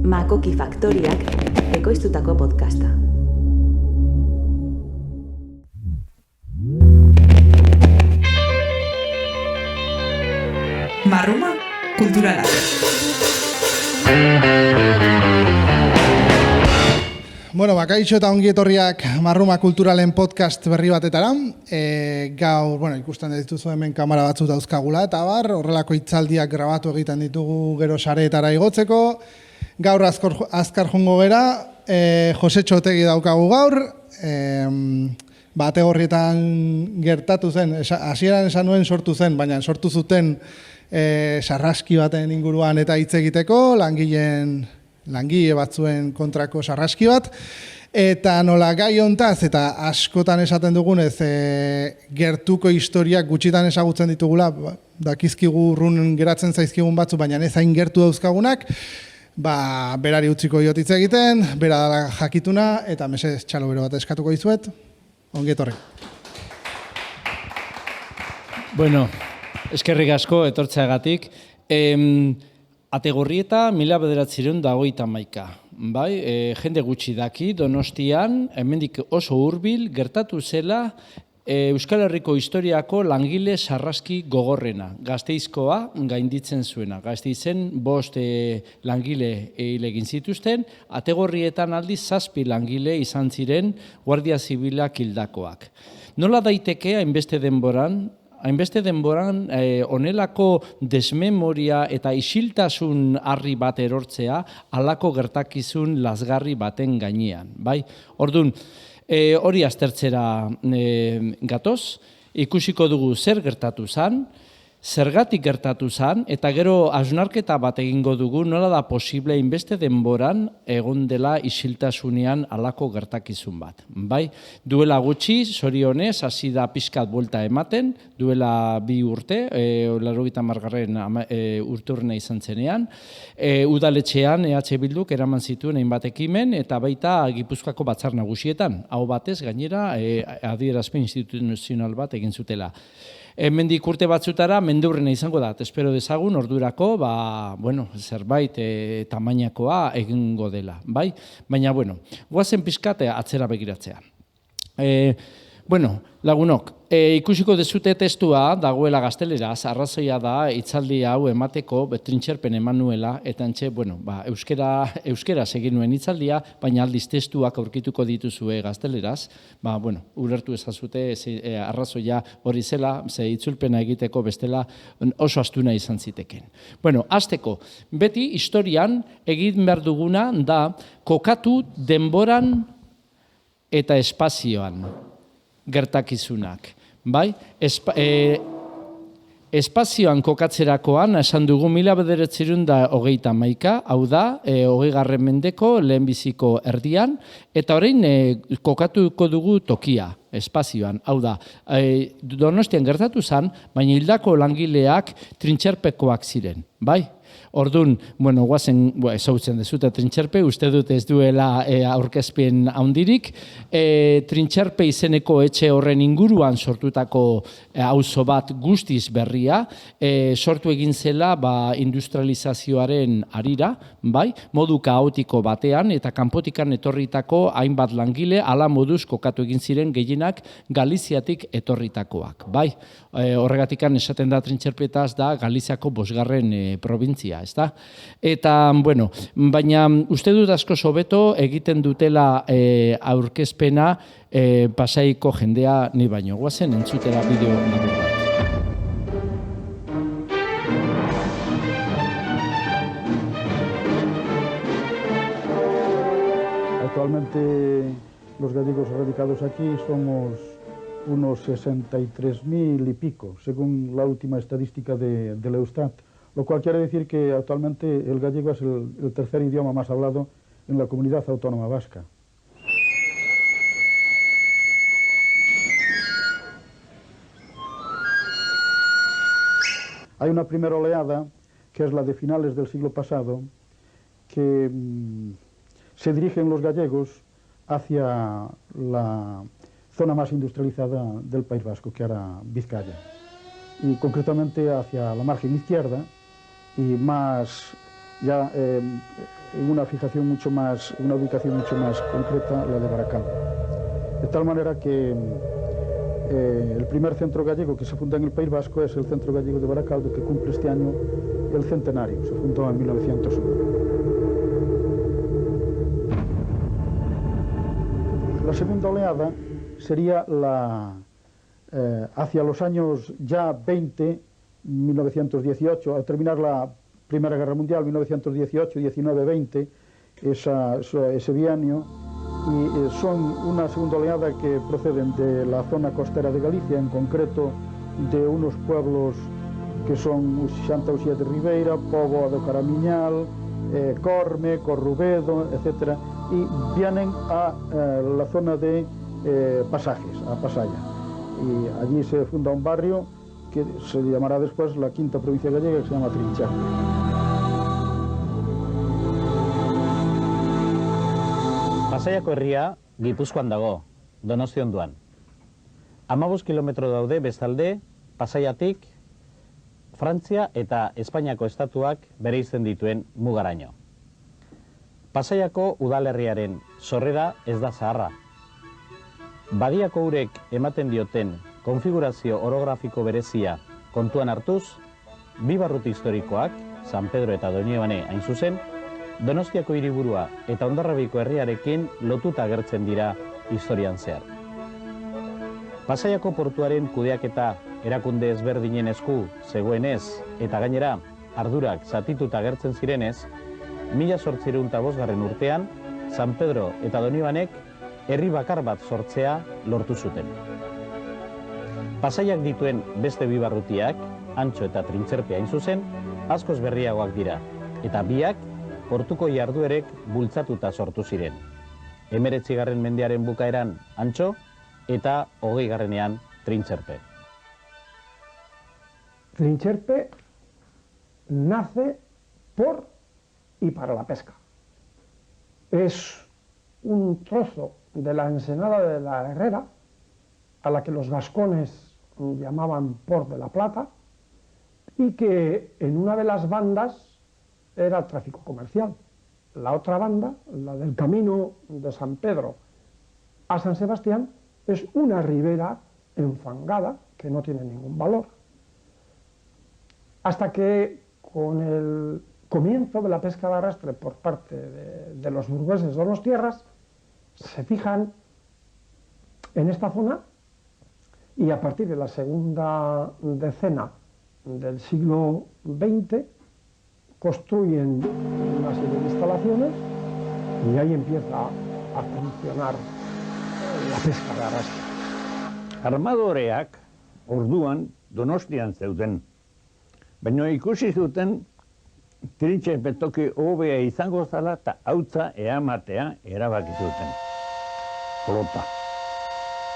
Makoki Faktoriak ekoiztutako podcasta. Marruma kulturalak. Bakaixo eta ongi etorriak Marruma Kulturalen podcast berri batetara. Gaur, ikusten dituzu hemen kamera batzu dauzkagula eta horrelako hitzaldiak grabatu egiten ditugu gero sareetara igotzeko. Gaur azkar jongo gera, Jose Txotegi daukagu gaur, Ategorrietan gertatu zen, hasieran esan nuen sortu zen, baina sortu zuten sarraski baten inguruan eta hitz egiteko, langile batzuen kontrako sarraski bat, eta nola gai hontaz, eta askotan esaten dugunez, gertuko historiak gutxitan ezagutzen ditugula, dakizkigu urrun geratzen zaizkigun batzu, baina ez hain gertu dauzkagunak, berari utziko diot hitz egiten, bera dela jakituna, eta mesedez txalo bero bat eskatuko dizuet, ongi etorri. Eskerrik asko etortzeagatik. Ategorrieta 1991, bai? Jende gutxi daki, Donostian, hemendik oso hurbil gertatu zela Euskal Herriko historiako langile sarraski gogorrena. Gasteizkoa gainditzen zuena. Gasteizen 5 langile hil egin zituzten, Ategorrietan aldiz 7 langile izan ziren Guardia Zibilak hildakoak. Nola daiteke hainbeste denboran onelako desmemoria eta isiltasun harri bat erortzea halako gertakizun lazgarri baten gainean, bai? Orduan, hori aztertzera gatoz, ikusiko dugu zer gertatu zen, zergatik gertatu zen, eta gero hausnarketa bat egingo dugu nola da posible hainbeste denboran egon dela isiltasunean halako gertakizun bat. Bai? Duela gutxi, zorionez, hasi da pixkat buelta ematen, duela 2 urte, 80. urturna izan zenean, udaletxean EH Bilduk eraman zituen hainbat ekimen, eta baita Gipuzkoako batzar nagusietan, hau batez gainera adierazpen instituzional bat egin zutela. Hemendik urte batzutara mendeurrena izango da, espero dezagun ordurako, zerbait tamainakoa egingo dela, bai? Baina, goazen pixkate atzera begiratzea. Lagunok, ikusiko dezute testua dagoela gazteleraz, arrazoia da hitzaldi hau emateko trintxerpen emanuela, eta euskera egin nuen hitzaldia, baina aldiz testuak aurkituko dituzue gazteleraz, ulertu ezazute arrazoia hori zela, ze itzulpena egiteko bestela oso astuna izan ziteken. Hasteko, beti historian egin behar duguna da kokatu denboran eta espazioan gertakizunak. Bai? Espazioan kokatzerakoan, esan dugu 1931, hau da, 20. mendeko lehenbiziko erdian, eta orain kokatuko dugu tokia, espazioan, hau da, Donostian gertatu zen, baina hildako langileak trintxerpekoak ziren, bai? Orduan, guazen, ezautzen dezute trintxerpe, uste dut ez duela aurkezpen handirik, trintxerpe izeneko etxe horren inguruan sortutako auzo bat guztiz berria, sortu egin zela industrializazioaren harira, bai, modu kaotiko batean, eta kanpotikan etorritako hainbat langile, hala moduz kokatu egin ziren gehienak Galiziatik etorritakoak, bai? Horregatikan esaten da trintxerpetaz da Galiziako 5. Probintzia, ez da? Eta, baina uste dut asko hobeto egiten dutela aurkezpena Pasaiko jendea ni baino. Guazen entzutera bideo labur bat. Actualmente los gallegos radicados aquí somos unos 63.000 y pico, según la última estadística del Eustat, lo cual quiere decir que actualmente el gallego es el tercer idioma más hablado en la comunidad autónoma vasca. Hay una primera oleada, que es la de finales del siglo pasado, que se dirigen los gallegos hacia la zona más industrializada del País Vasco, que era Vizcaya, y concretamente hacia la margen izquierda y más ya en una ubicación mucho más concreta, la de Baracaldo. De tal manera que el primer centro gallego que se funda en el País Vasco es el Centro Gallego de Baracaldo, que cumple este año el centenario, se fundó en 1901. La segunda oleada sería hacia los años ya 20, 1918, al terminar la Primera Guerra Mundial, 1918, 19, 20, ese bienio, y son una segunda oleada que proceden de la zona costera de Galicia, en concreto de unos pueblos que son Santa Uxía de Ribeira, Póvoa do Caramiñal, Corme, Corrubedo, etc. Y vienen a la zona de Pasajes, a Pasaya. Y allí se funda un barrio que se llamará después la quinta provincia gallega, que se llama Trincherpe. Pasaiako herria Gipuzkoan dago, Donosti ondoan. 15 kilometro daude bestalde Pasaiatik Frantzia eta Espainiako estatuak bereizten dituen mugaraino. Pasaiako udalerriaren sorrera ez da zaharra. Badiako urek ematen dioten konfigurazio orografiko berezia kontuan hartuz, bi barruti historikoak, San Pedro eta Donibane hain zuzen, Donostiako hiriburua eta Hondarribiko herriarekin lotuta agertzen dira historian zehar. Pasaiako portuaren kudeaketa erakunde ezberdinen esku zegoenez eta gainera ardurak zatituta agertzen zirenez, 1805 urtean San Pedro eta Donibanek herri bakar bat sortzea lortu zuten. Pasaiak dituen beste bi barrutiak, Antxo eta Trintxerpe hain zuzen, askoz berriagoak dira, eta biak portuko jarduerek bultzatuta sortu ziren. 19. mendearen bukaeran Antxo eta 20. Trintxerpe. Trincherpe nace por y para la pesca. Es un trozo de la ensenada de la Herrera, a la que los gascones llamaban Port de la Plata, y que en una de las bandas era el tráfico comercial. La otra banda, la del camino de San Pedro a San Sebastián, es una ribera enfangada que no tiene ningún valor. Hasta que con el comienzo de la pesca de arrastre por parte de los burgueses donostiarras se fijan en esta zona y a partir de la segunda decena del siglo XX construyen una serie de instalaciones y ahí empieza a funcionar la pesca de arrastre. Armadoreak orduan Donostian zeuden, baina ikusi zuten Trintxerpe toki hobea izango zala eta hautza eramatea erabaki zuten. Flota.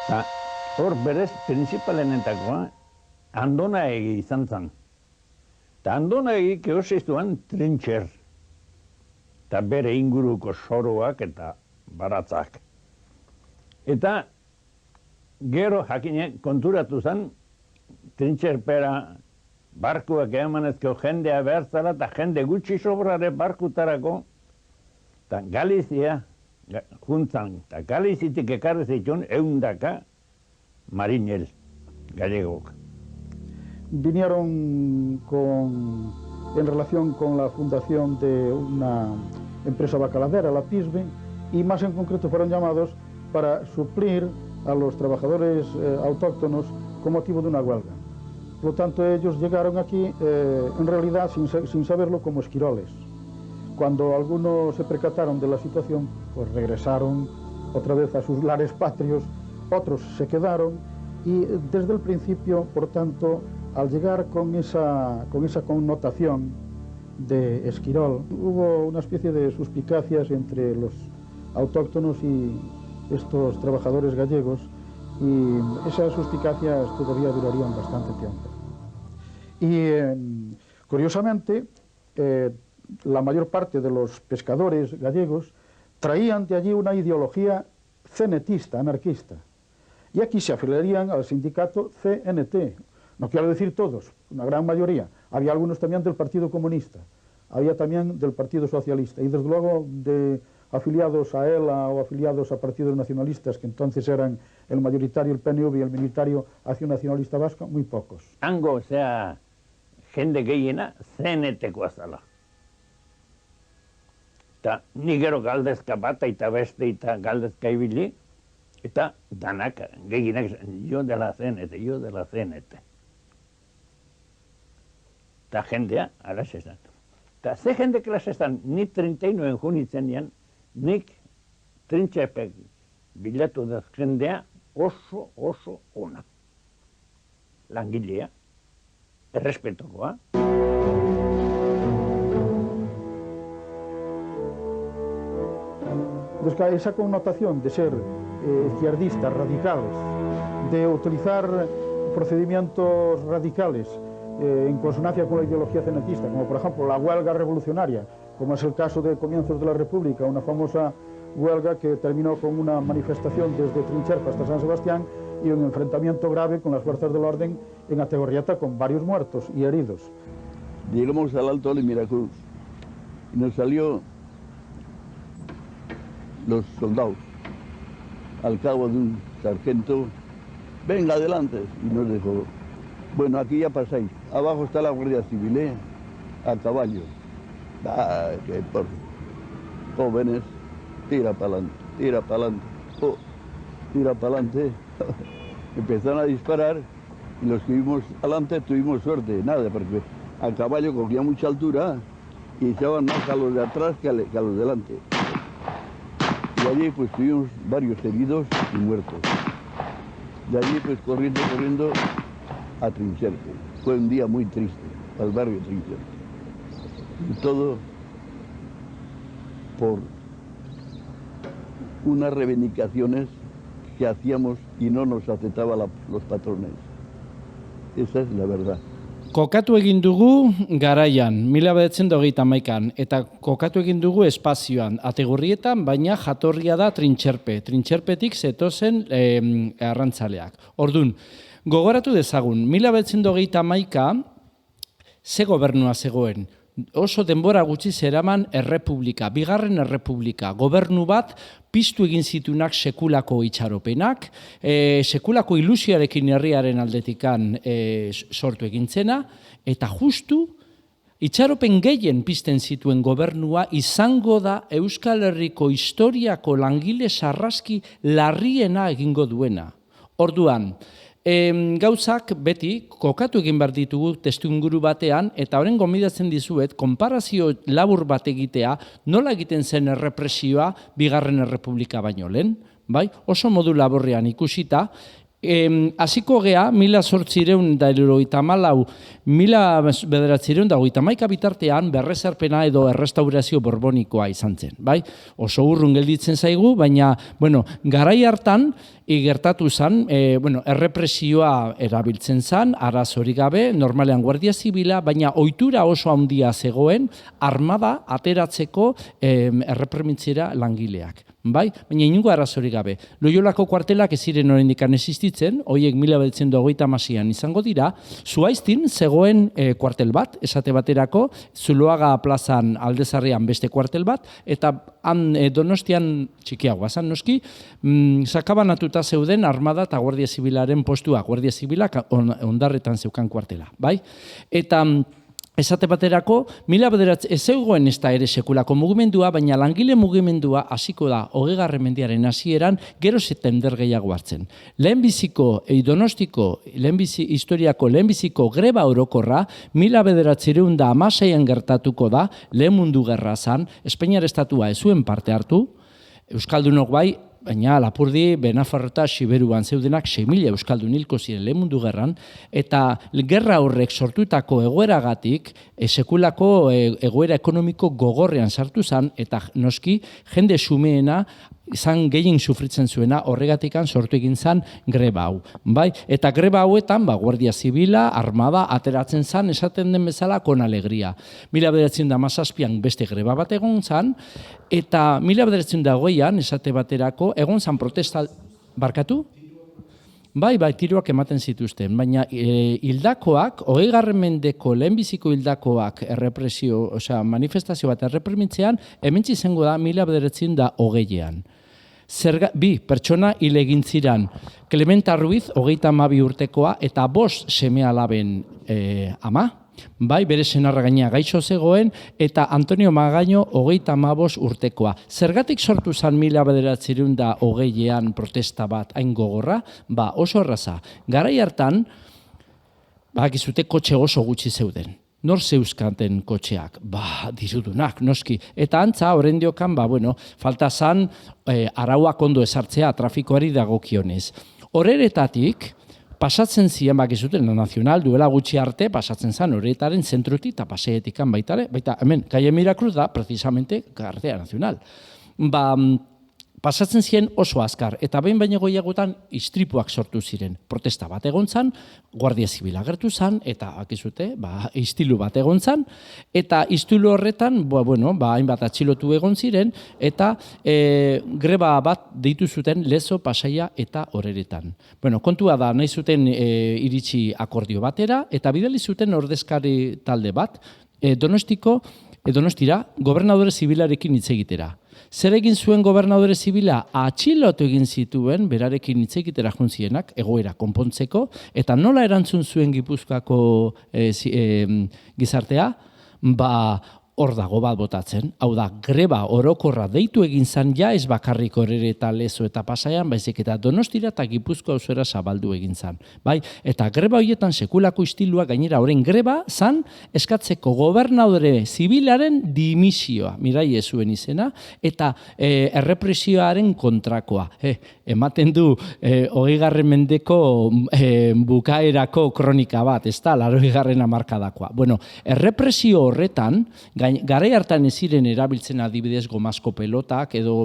Eta hor berez prinsipalenetakoa Andonaegi izan zen. Eta Andonaegi erosi zuen Trintxer. Eta bere inguruko soroak eta baratzak. Eta gero jakine konturatu zen Trintxerpera barkuak emanezko jendea behar zara eta jende gutxi sobrare barkutarako eta Galizia juntzan eta Galizitik ekarri zituen 100 marinel gallegok. Vinieron en relación con la fundación de una empresa bacaladera, la PISBE, y más en concreto fueron llamados para suplir a los trabajadores autóctonos con motivo de una huelga. Por lo tanto, ellos llegaron aquí, en realidad, sin saberlo, como esquiroles. Cuando algunos se percataron de la situación, pues regresaron otra vez a sus lares patrios, otros se quedaron, y desde el principio, por tanto, al llegar con esa connotación de esquirol, hubo una especie de suspicacias entre los autóctonos y estos trabajadores gallegos, y esas suspicacias todavía durarían bastante tiempo. Y curiosamente, la mayor parte de los pescadores gallegos traían de allí una ideología cenetista, anarquista, y aquí se afiliarían al sindicato CNT, no quiero decir todos, una gran mayoría, había algunos también del Partido Comunista, había también del Partido Socialista y desde luego de afiliados a ELA o afiliados a partidos nacionalistas, que entonces eran el mayoritario el PNV y el minoritario Acción Nacionalista Vasca, muy pocos. Hango, jende gehiena zenetekoa zala. Eta ni gero galdezka bat eta beste eta galdezka ibili, eta danak, gehienak, jo dela zenete. Eta jendea, alaxe esan. Eta ze jende klase esan, ni 39 junitzen nian, nik trintxepek bilatu da jendea oso ona. Langilea, errespetokoa. Entonces, esa connotación de ser izquierdistas, radicales, de utilizar procedimientos radicales en consonancia con la ideología cenetista, como por ejemplo la huelga revolucionaria, como es el caso de comienzos de la República, una famosa huelga que terminó con una manifestación desde Trincherpa hasta San Sebastián y un enfrentamiento grave con las fuerzas del orden en Ategorrieta con varios muertos y heridos. Llegamos al Alto de Miracruz y nos salió los soldados al cabo de un sargento, venga adelante, y nos dijo, bueno, aquí ya pasáis, abajo está la Guardia Civil, a caballo. Que por jóvenes, tira para adelante, oh, tira para adelante. Empezaron a disparar y los que vimos adelante tuvimos suerte, nada, porque a caballo cogía mucha altura y echaban más a los de atrás que a los de delante. Y allí pues tuvimos varios heridos y muertos. De allí pues corriendo a Trincherpe. Fue un día muy triste, al barrio Trincherpe. Y todo por unas reivindicaciones que hacíamos y no nos aceptaban los patrones. Esa es la verdad. Kokatu egin dugu garaian, 1921an, eta kokatu egin dugu espazioan, Ategurrietan, baina jatorria da Trintxerpe. Trintxerpetik zetozen arrantzaleak. Ordun, gogoratu dezagun, 1921 ze gobernua zegoen. Oso denbora gutxi zeraman errepublika, bigarren errepublika, gobernu bat piztu egin zitunak sekulako itxaropenak, sekulako ilusioarekin herriaren aldetikan sortu egintzena, eta justu itxaropen gehien pizten zituen gobernua izango da Euskal Herriko historiako langile sarraski larriena egingo duena. Orduan, gauzak beti kokatu egin behar ditugu testuinguru batean, eta horren gonbidatzen dizuet, konparazio labur bat egitea, nola egiten zen errepresioa bigarren errepublika baino lehen, bai? Oso modu laburrean ikusita, hasiko gea, 1874, 1911 bitartean berrezarpena edo errestaurazio borbonikoa izan zen, bai? Oso urrun gelditzen zaigu, baina, garai hartan, gertatu zen, errepresioa erabiltzen zen, arazorik gabe, normalean Guardia Zibila, baina ohitura oso handia zegoen, armada ateratzeko erreprimitzera langileak. Bai? Baina inungo arazorik gabe. Loiolako kuartelak ez ziren oraindik existitzen, horiek 1930an izango dira, Zuaiztin zegoen kuartel bat, esate baterako, Zuloaga plazan Aldezarrean beste kuartel bat, eta han Donostian txikiagoa zan noski, sakabanatuta zeuden armada eta Guardia Zibilaren postua, Guardia Zibilak ondarretan zeukan kuartela. Bai? Eta esate baterako, ez zegoen ez da ere sekulako mugimendua, baina langile mugimendua hasiko da 20. mendearen hasieran gero septender gehiago hartzen. Lehenbiziko, Donostiko, historiako lehenbiziko greba orokorra 1916an gertatuko da, Lehen Mundu Gerra zan, Espainiar Estatua ez zuen parte hartu, Euskaldunok bai, baina Lapurdi, Benafarrota, Siberuan zeudenak 6.000 Euskaldun hilko ziren Lehen Mundu Gerran, eta gerra horrek sortutako egoeragatik, sekulako egoera ekonomiko gogorrean sartu zen, eta noski jende xumeena izan gehien sufritzen zuena, horregatikan sortu egin zen greba hau. Bai? Eta greba hauetan, Guardia Zibila, armada, ateratzen zen, esaten den bezala, kon alegria. 1917an beste greba bat egon zen, eta 1920an, esate baterako, egon zen protesta, barkatu? Bai, tiroak ematen zituzten, baina hildakoak, 20. mendeko lehenbiziko hildakoak manifestazio bat erreprimitzean, hementsi izango da 1920ean. Bi pertsona hil egin ziren, Clementa Ruiz, 32 urtekoa, eta 5 seme-alaben ama, bai, bere senarra gainea gaixo zegoen, eta Antonio Magaño 35 urtekoa. Zergatik sortu zen 1920ean protesta bat hain gogorra? Oso erraza. Garai hartan, bakizute kotxe oso gutxi zeuden. Nor zeuzkaten kotxeak? Dirudunak, noski. Eta antza, orendiokan, falta zan arauak ondo ezartzea trafikoari dagokionez. Horretatik, pasatzen ziren bakizuten, nazional duela gutxi arte, pasatzen zen horretaren zentrutik eta paseetikan baita hemen, Calle Miracruz da, precisamente, Carretera Nacional. Pasatzen ziren oso azkar, eta behin baino gehiagotan istripuak sortu ziren. Protesta bat egon zan, Guardia Zibil agertu zan, eta bakizute, istilu bat egon zan, eta istilu horretan, hainbat atxilotu egon ziren, eta greba bat deitu zuten Lezo, Pasaia eta Horreretan. Kontua da, nahi zuten iritsi akordio batera, eta bidali zuten ordezkari talde bat, Donostira, gobernadore zibilarekin hitz egitera. Zer egin zuen gobernadore zibila? Atxilotu egin zituen, berarekin hitz egitera juntzienak, egoera konpontzeko, eta nola erantzun zuen Gipuzkoako gizartea? Hor dago bat botatzen, hau da, greba orokorra deitu egin zan, ez bakarrik Horreta, Lezo eta Pasaian, baizik eta Donostira eta Gipuzkoa auzora zabaldu egin zan. Eta greba horietan sekulako istilua, gainera horren greba zan eskatzeko gobernadore zibilaren dimisioa, mirai ez zuen izena, eta errepresioaren kontrakoa. Ematen du 20. mendeko bukaerako kronika bat, ez da, 80. hamarkadakoa. Errepresio horretan, garai hartan ez ziren erabiltzen adibidez gomazko pelotak edo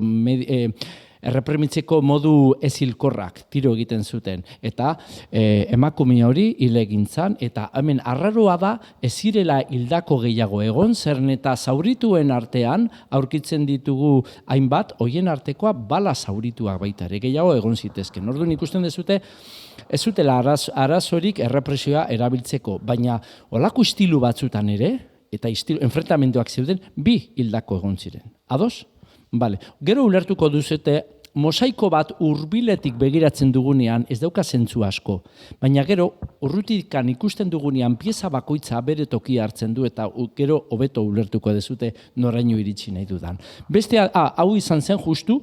erreprimitzeko modu ezilkorrak tiro egiten zuten. Eta emakume hori hil egin zan, eta hemen arraroa da ez zirela hildako gehiago egon, zeren eta zaurituen artean aurkitzen ditugu hainbat, hoien artekoa bala zaurituak baita ere gehiago egon zitezken. Orduan ikusten dezute, ez zutela arazorik errepresioa erabiltzeko, baina olako istilu batzutan ere, eta enfrentamenduak zeuden, 2 hildako egon ziren. Ados? Gero ulertuko duzute, mosaiko bat hurbiletik begiratzen dugunean ez dauka zentzu asko, baina gero urrutikan ikusten dugunean pieza bakoitza bere tokia hartzen du eta gero hobeto ulertuko dezute noraino iritsi nahi dudan. Beste, hau izan zen justu,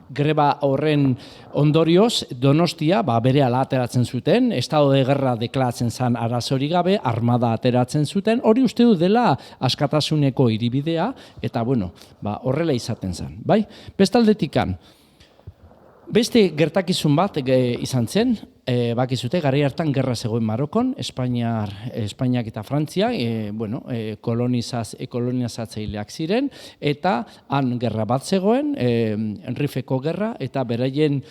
greba horren ondorioz, Donostia berehala ateratzen zuten, estado de guerra deklaratzen zan arazori gabe, armada ateratzen zuten, hori uste du dela askatasuneko hiribidea, eta horrela izaten zen. Bestaldetikan, beste gertakizun bat izan zen, bakizute, garai hartan gerra zegoen Marokon, Espainiak eta Frantzia, kolonizatzaileak ziren, eta han gerra bat zegoen, Rifeko gerra, eta beraien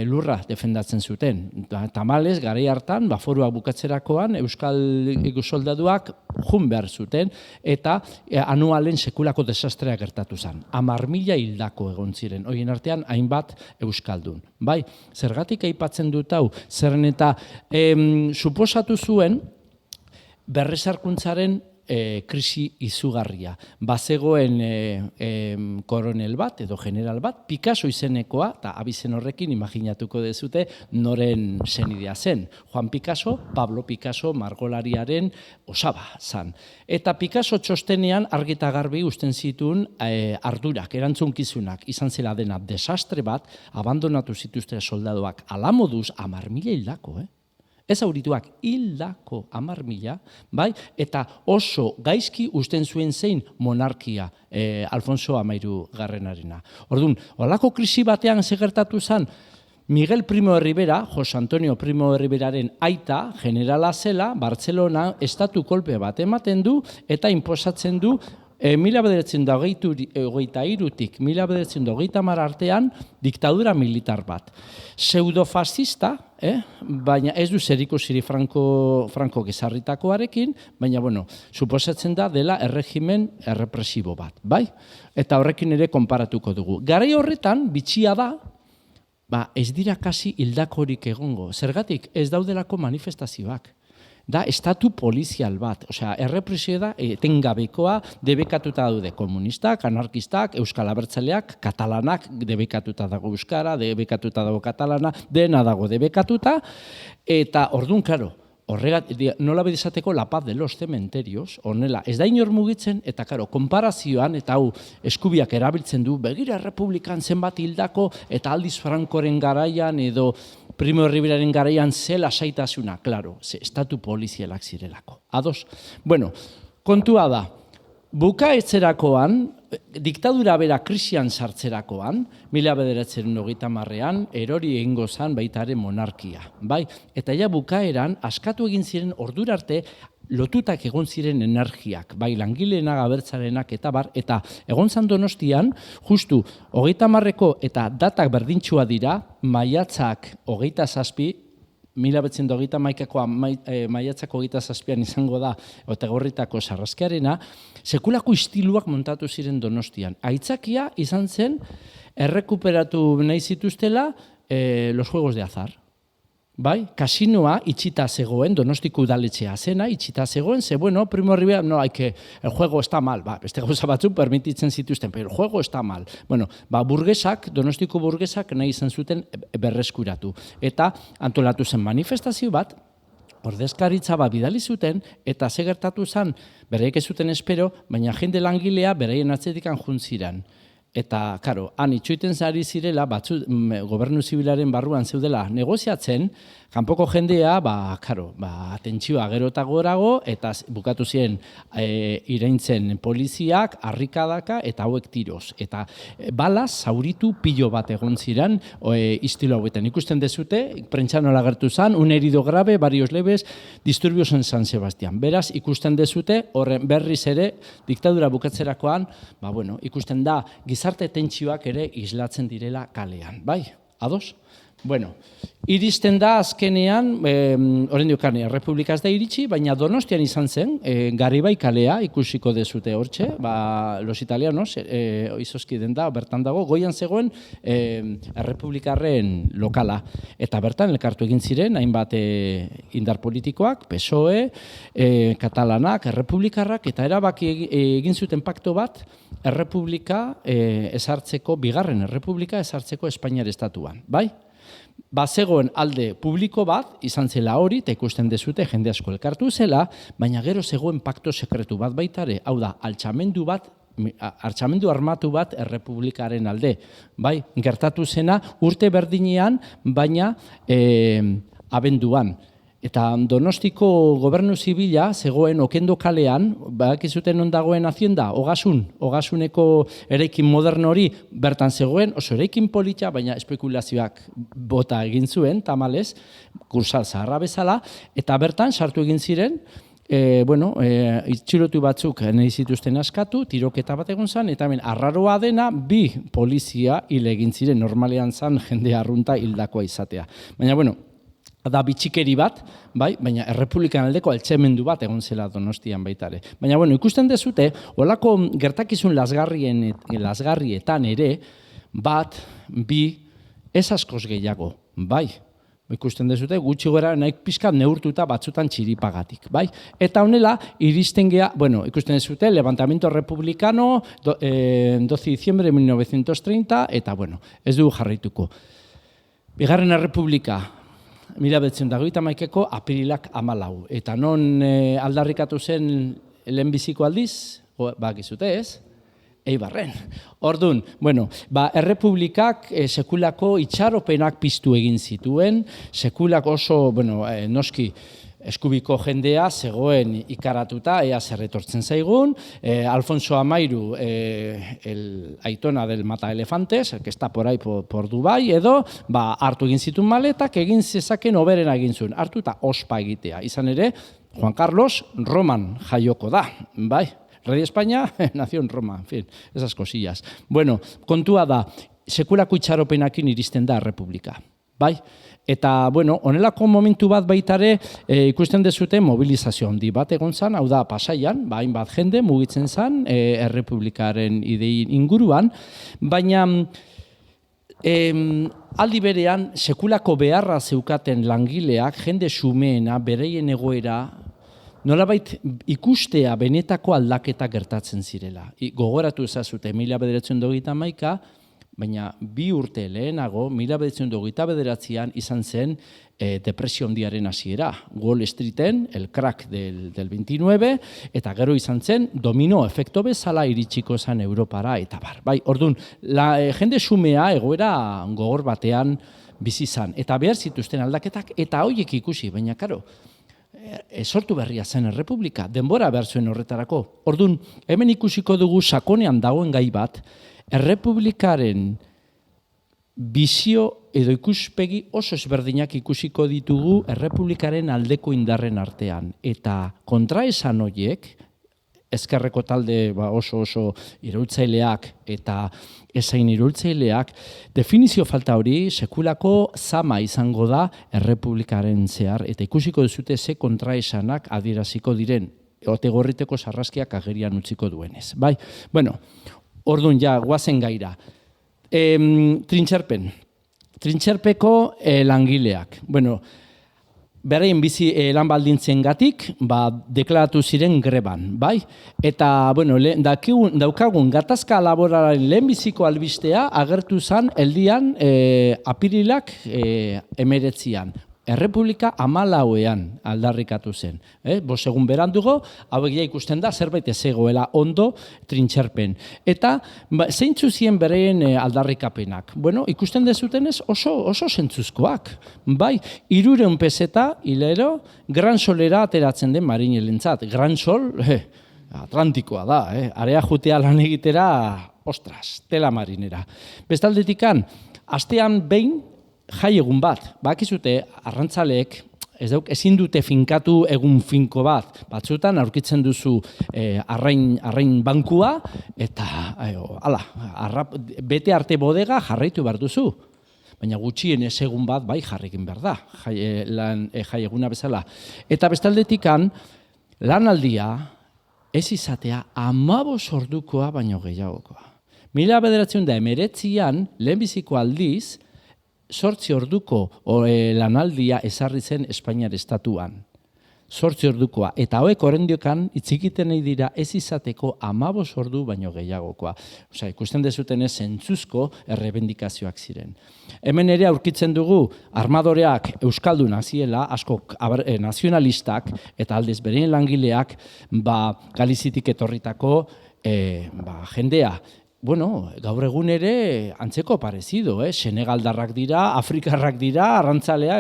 lurra defendatzen zuten. Tamalez, garai hartan, forua bukatzerakoan, Euskal soldaduak jun behar zuten, eta anualen sekulako desastrea gertatu zen. 10.000 hildako egon ziren, horien artean hainbat euskaldun. Zergatik aipatzen dut hau, zeren eta suposatu zuen berrezarkuntzaren krisi izugarria. Bazegoen koronel bat edo general bat, Picasso izenekoa, eta abizen horrekin imaginatuko dezute noren senidea zen. Juan Picasso, Pablo Picasso, margolariaren osaba zan. Eta Picasso txostenean argita garbi usten zituen ardurak, erantzunkizunak, izan zela dena desastre bat, abandonatu zituzte soldadoak ala moduz 10.000 hildako, Ez aurituak hildako 10.000, eta oso gaizki usten zuen zein monarkia Alfonso XIII. Orduan, holako krisi batean segertatu zen, Miguel Primo de Rivera, Jose Antonio Primo de Riveraren aita, generala zela, Bartzelona estatu kolpe bat ematen du, eta inposatzen du 1923-tik 1930 artean diktadura militar bat. Pseudofascista, baina ez du zerikusirik Franco gezarritakoarekin, baina, suposatzen da dela erregimen errepresibo bat, Eta horrekin ere konparatuko dugu. Garai horretan, bitxia da, ez dira kasi hildakorik egongo. Zergatik ez daudelako manifestazioak. Da estatu polizial bat, osea, errepresio da etengabekoa, debekatuta daude komunistak, anarkistak, euskal abertzaleak, katalanak, debekatuta dago euskara, debekatuta dago katalana, dena dago debekatuta, eta orduan, klaro, nola bedizateko la paz de los cementerios, honela, ez da inor mugitzen, eta karo, konparazioan, eta hau eskubiak erabiltzen du, begira errepublikan zenbat hildako, eta Aldiz Frankoren garaian, edo Primo Riberaren garaian zela saitasuna, klaro, estatu polizialak zirelako. Ados? Bueno, kontua da, bukaetzerakoan, diktadura bera krisian sartzerakoan, 1930ean, erori egingo zan baita ere monarkia, bai? Eta ja bukaeran, askatu egin ziren ordura arte, lotutak egon ziren energiak, bai langileenak, abertzarenak eta bar, eta egon zan Donostian, justu 30eko eta datak berdintxua dira, maiatzak 27, 1931ko maiatzako 27an izango da Otegorritako sarraskiarena, sekulako istiluak montatu ziren Donostian. Aitzakia izan zen errekuperatu nahi zituztela los juegos de azar. Bai, kasinoa itxita zegoen, Donostiko udaletxea zena, itxita zegoen, ze bueno, Primo Rivera, no, el juego está mal, beste gauza batzuk permititzen zituzten, pero el juego está mal. Bueno, burgesak, Donostiko burgesak nahi izan zuten berreskuratu. Eta antolatu zen manifestazio bat, ordezkaritza bat bidali zuten, eta ze gertatu zen, bereik ez zuten espero, baina jende langilea beraien atzetikan juntziran. Eta, karo, han itxoiten zari zirela, gobernu zibilaren barruan zeudela negoziatzen, kanpoko jendea, tentsioa gero eta gorago, eta bukatu ziren iraintzen poliziak, harrikadaka eta hauek tiroz. Eta balaz, zauritu pilo bat egon ziren, istilo hauetan. Ikusten dezute, prentxan nola gertu zan, un herido grave, varios leves, disturbios en San Sebastián. Beraz, ikusten dezute, horren berriz ere, diktadura bukatzerakoan, ikusten da, gizarte tentsioak ere islatzen direla kalean. Bai, ados? Bueno, iristen da azkenean, orain diokan, Errepublika ez da iritsi, baina Donostian izan zen, Garibai kalea ikusiko dezute hortxe, los italianos, izozki den da, bertan dago, goian zegoen Errepublikarren lokala. Eta bertan elkartu egin ziren, hainbat indar politikoak, PSOE, katalanak, errepublikarrak, eta erabaki egin zuten pakto bat, Errepublika ezartzeko, bigarren Errepublika ezartzeko Espainiar estatuan, bai? Zegoen alde publiko bat, izan zela hori, eta ikusten dezute jende asko elkartu zela, baina gero zegoen pakto sekretu bat baitare, hau da, altxamendu armatu bat errepublikaren alde. Bai, gertatu zena urte berdinean, baina abenduan. Eta Donostiko gobernu zibila zegoen Okendo kalean, bakizuten on dagoen hazienda, Ogasuneko eraikin moderno hori bertan zegoen, oso eraikin polita, baina espekulazioak bota egin zuen, tamalez, kursal zaharra bezala, eta bertan sartu egin ziren, itxilotu batzuk nahi zituzten askatu, tiroketa bat egon zen, eta hemen arraroa dena, 2 polizia hil egin ziren, normalean zen jende arrunta hildakoa izatea. Baina, da bitxikeri bat, baina Errepublikan aldeko altxamendu bat egon zela Donostian baitare. Baina, ikusten dezute, olako gertakizun lasgarrietan ere, 1, 2, ez askoz gehiago, bai. Ikusten dezute, gutxi gora nahik pizkat neurtuta batzutan txiripagatik, bai. Eta honela, iristen gea, ikusten dezute, levantamiento republicano, 12 de diciembre de 1930, eta, ez dugu jarraituko. Bigarren Errepublika, 1931ko apirilak 14. Eta non aldarrikatu zen lehenbiziko aldiz, bakizute ez? Eibarren. Orduan, Errepublikak sekulako itxaropenak piztu egin zituen, sekulak oso, noski, eskubiko jendea zegoen ikaratuta, ea zerretortzen zaigun, Alfonso Amairu, aitona del Mata Elefantes, que está por ahí por Dubai, edo, hartu egin zituen maletak, egin zezaken oberena egin zuen, hartu eta ospa egitea. Izan ere, Juan Carlos Roman jaioko da, bai? Rey de España, nació en Roma, en fin, esas cosillas. Kontua da, sekulako itxaropenakin iristen da Errepublika, bai? Eta, honelako momentu bat baitare ikusten dezute mobilizazio handi bat egon zan, hau da, Pasaian, hainbat jende mugitzen zan Errepublikaren idein inguruan, baina Aldi berean, sekulako beharra zeukaten langileak, jende xumeena, bereien egoera, nolabait ikustea benetako aldaketa gertatzen zirela. Gogoratu ezazute, 1921, baina 2 urte lehenago, 1929an izan zen depresio handiaren hasiera. Wall Streeten, el crack del 29, eta gero izan zen domino efekto bezala iritsiko zen Europara, eta bar. Bai, orduan, jende xumea egoera gogor batean bizi izan, eta behar zituzten aldaketak, eta horiek ikusi, baina karo, sortu berria zen errepublika, denbora behar zuen horretarako. Orduan, hemen ikusiko dugu sakonean dagoen gai bat, errepublikaren bizio edo ikuspegi oso ezberdinak ikusiko ditugu errepublikaren aldeko indarren artean. Eta kontraesan horiek, ezkerreko talde oso iraultzaileak eta ezain iraultzaileak, definizio falta hori sekulako zama izango da errepublikaren zehar, eta ikusiko duzute ze kontraesanak adieraziko diren, otegorriteko sarraskiak agerian utziko duenez. Bai, bueno, orduan ja, guazen gaira. Trintxerpeko langileak. Bueno, beraien bizi lan baldintzen gatik, deklaratu ziren greban, bai? Eta, bueno, daukagun gatazka laboralaren lehenbiziko albistea agertu zen eldian apirilak 19. Errepublika 14ean aldarrikatu zen. 5 egun berandugo, hauek ja ikusten da, zerbait ez egoela ondo trintxerpen. Eta zeintzu ziren bereien aldarrikapenak? Bueno, ikusten dezutenez oso zentzuzkoak. Bai, 300 peseta, hilero, Gran Solera ateratzen den marinelentzat. Gran Sol, Atlantikoa da, area jutea lan egitera, ostras, tela marinera. Bestaldetikan, astean behin, jai egun bat, bakizute arrantzaleek ezin dute finkatu egun finko bat. Batzutan aurkitzen duzu arrain bankua eta bete arte bodega jarraitu behar duzu. Baina gutxien egun bat bai jarrikin behar da, jai eguna bezala. Eta bestaldetikan lanaldia ez izatea 15 ordukoa baino gehiagokoa. 1919an lehenbiziko aldiz 8 orduko lanaldia ezarri zen Espainiar estatuan. 8 ordukoa. Eta hauek orendiokan itzikiten nahi dira ez izateko 15 ordu baino gehiagokoa. Osea, ikusten dezutenez zentzuzko errebendikazioak ziren. Hemen ere aurkitzen dugu armadoreak euskaldunak ziela, asko nazionalistak eta aldez bereen langileak Galizitik etorritako jendea. Bueno, gaur egun ere antzeko parezido, Senegaldarrak dira, Afrikarrak dira, arrantzale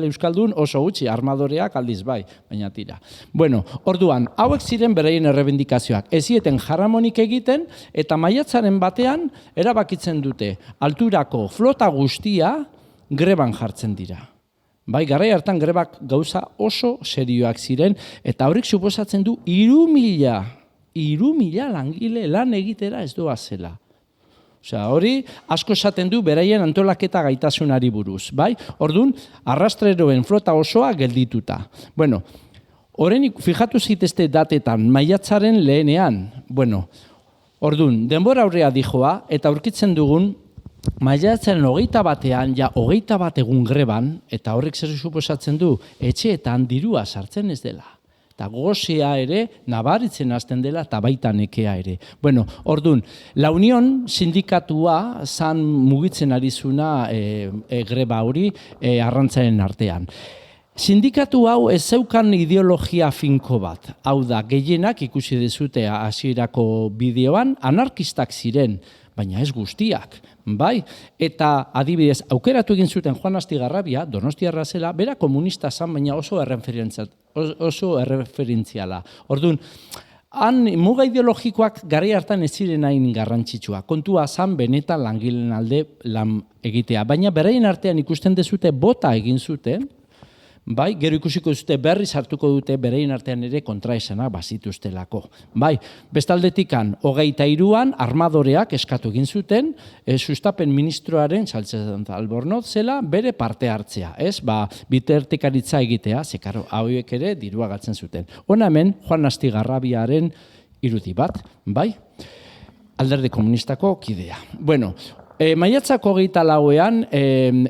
euskaldun oso gutxi, armadoreak aldiz bai, baina tira. Bueno, orduan, hauek ziren bereien errebendikazioak. Ez zieten jaramonik egiten eta maiatzaren batean erabakitzen dute alturako flota guztia greban jartzen dira. Bai, garai hartan grebak gauza oso serioak ziren eta horrek suposatzen du 3.000 langile lan egitera ez doa zela. Osea, hori asko esaten du beraien antolaketa gaitasunari buruz, bai? Orduan, arrastreroen flota osoa geldituta. Bueno, horren fijatu zitezte datetan, maiatzaren lehenean. Bueno, orduan, denbora aurrea dijoa, eta aurkitzen dugun, maiatzaren 21ean, 21 egun greban, eta horrek zer suposatzen du, etxeetan dirua sartzen ez dela. Eta gozea ere, nabaritzen hasten dela, eta baita nekea ere. Bueno, orduan, La Unión sindikatua zan mugitzen ari zuna greba hori arrantzaren artean. Sindikatu hau ez zeukan ideologia finko bat. Hau da, gehienak ikusi dezute hasierako bideoan, anarkistak ziren, baina ez guztiak. Bai, eta adibidez, aukeratu egin zuten Juan Astigarrabia, donostiarra zela, bera komunista zan, baina oso erreferentziala. Orduan, han muga ideologikoak garai hartan ez ziren hain garrantzitsua. Kontua zan benetan langileen alde lan egitea. Baina beraien artean ikusten dezute bota egin zuten, bai, gero ikusiko dute berriz hartuko dute berein artean ere kontraesana bazituztelako. Bai, bestaldetikan 23an armadoreak eskatu egin zuten, sustapen ministroaren Sánchez Albornoz zela bere parte hartzea, ez? Bitartekaritza egitea, zekaro, hauek ere dirua galtzen zuten. Hona hemen Juan Astigarrabiaren irudi bat, bai? Alderdi komunistako kidea. Bueno, Maiatzak 24ean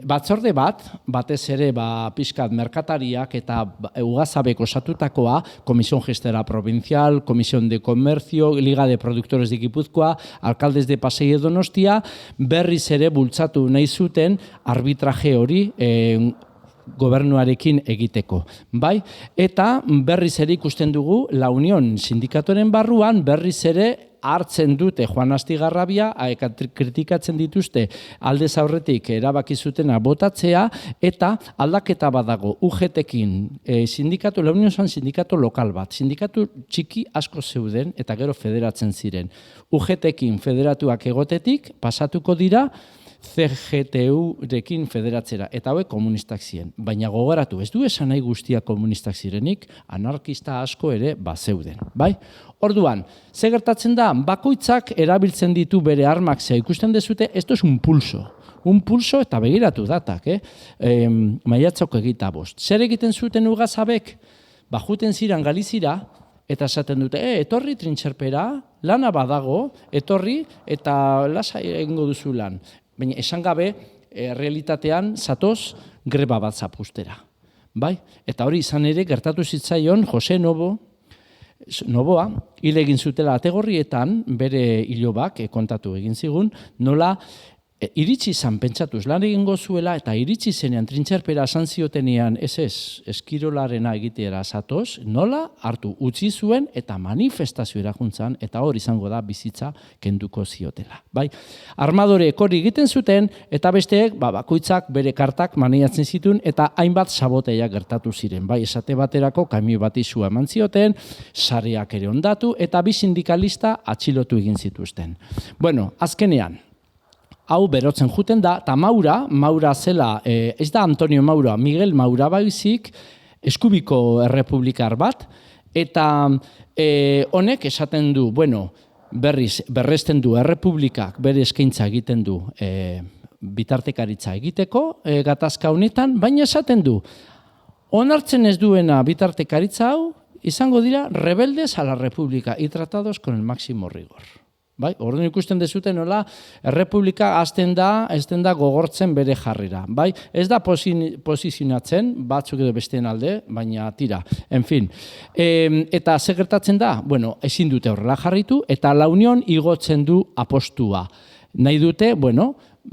batzorde batez ere pixkat merkatariak eta ugazabek osatutakoa, Comisión Gestera Provincial, Comisión de Comercio, Liga de Productores de Gipuzkoa, Alcaldes de Pasai de Donostia, berriz ere bultzatu nahi zuten arbitraje hori gobernuarekin egiteko. Bai? Eta berriz ere ikusten dugu, La Unión sindikatoren barruan berriz ere hartzen dute Juan Astigarrabia, kritikatzen dituzte aldez aurretik erabaki zutena botatzea, eta aldaketa badago UGT-ekin sindikatu, La Unión zen sindikatu lokal bat, sindikatu txiki asko zeuden eta gero federatzen ziren. UGT-ekin federatuak egotetik pasatuko dira CGTU-rekin federatzera, eta hauek komunistak ziren. Baina gogoratu, ez du esan nahi guztiak komunistak zirenik, anarkista asko ere bazeuden. Bai? Orduan, ze gertatzen da, bakoitzak erabiltzen ditu bere armak, ze ikusten dezute, esto es un pulso eta begiratu datak, maiatzako 25. Zer egiten zuten ugazabek? Juten ziren Galizira, eta esaten dute, etorri trintxerpera, lana badago, etorri eta lasa egingo duzu lan. Baina esan gabe, realitatean zatoz greba bat zapustera. Bai? Eta hori izan ere gertatu zitzaion Jose Novoa, hil egin zutela ategorrietan, bere hilobak kontatu egin zigun, nola iritsi izan pentsatuz lan egingo zuela eta iritsi zenean trintxerpera esan ziotenean eskirolarena egitera zatoz, nola hartu utzi zuen eta manifestazio erakuntzan eta hor izango da bizitza kenduko ziotela. Bai? Armadoreek hori egiten zuten eta besteek bakoitzak bere kartak maneiatzen zituen eta hainbat saboteia gertatu ziren. Bai, esate baterako kamio bati sua eman zioten, sareak ere hondatu eta bi sindikalista atxilotu egin zituzten. Bueno, azkenean, hau berotzen juten da, eta Maura zela, ez da Antonio Maura, Miguel Maura baizik, eskubiko errepublikar bat, eta honek esaten du, berresten du errepublikak bere eskaintza egiten du bitartekaritza egiteko gatazka honetan, baina esaten du, onartzen ez duena bitartekaritza hau, izango dira rebeldes a la república y tratados con el máximo rigor. Bai, orduan ikusten dezuten nola errepublika ez da gogortzen bere jarrera. Bai, ez da posizionatzen, batzuk edo besteen alde, baina tira. En fin, eta ze gertatzen da? Ezin dute horrela jarritu, eta La Unión igotzen du apostua. Nahi dute,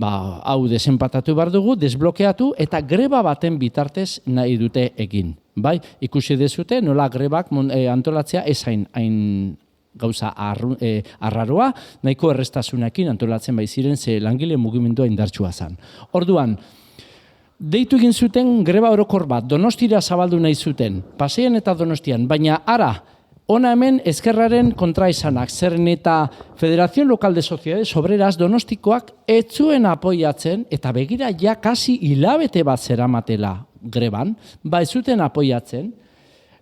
hau desenpatatu behar dugu, desblokeatu, eta greba baten bitartez nahi dute egin. Bai, ikusi dezute nola grebak antolatzea ez hain gauza arraroa, nahiko errestasunekin antolatzen bai ziren, ze langile mugimendua indartsua zen. Orduan, deitu egin zuten greba orokor bat, Donostira zabaldu nahi zuten, Pasaian eta Donostian, baina ara, ona hemen ezkerraren kontraesanak, zeren eta Federación Local de Sociedades Obreras Donostikoak ez zuen apoiatzen, eta begira ja kasi hilabete bat zeramatela greban, ez zuten apoiatzen.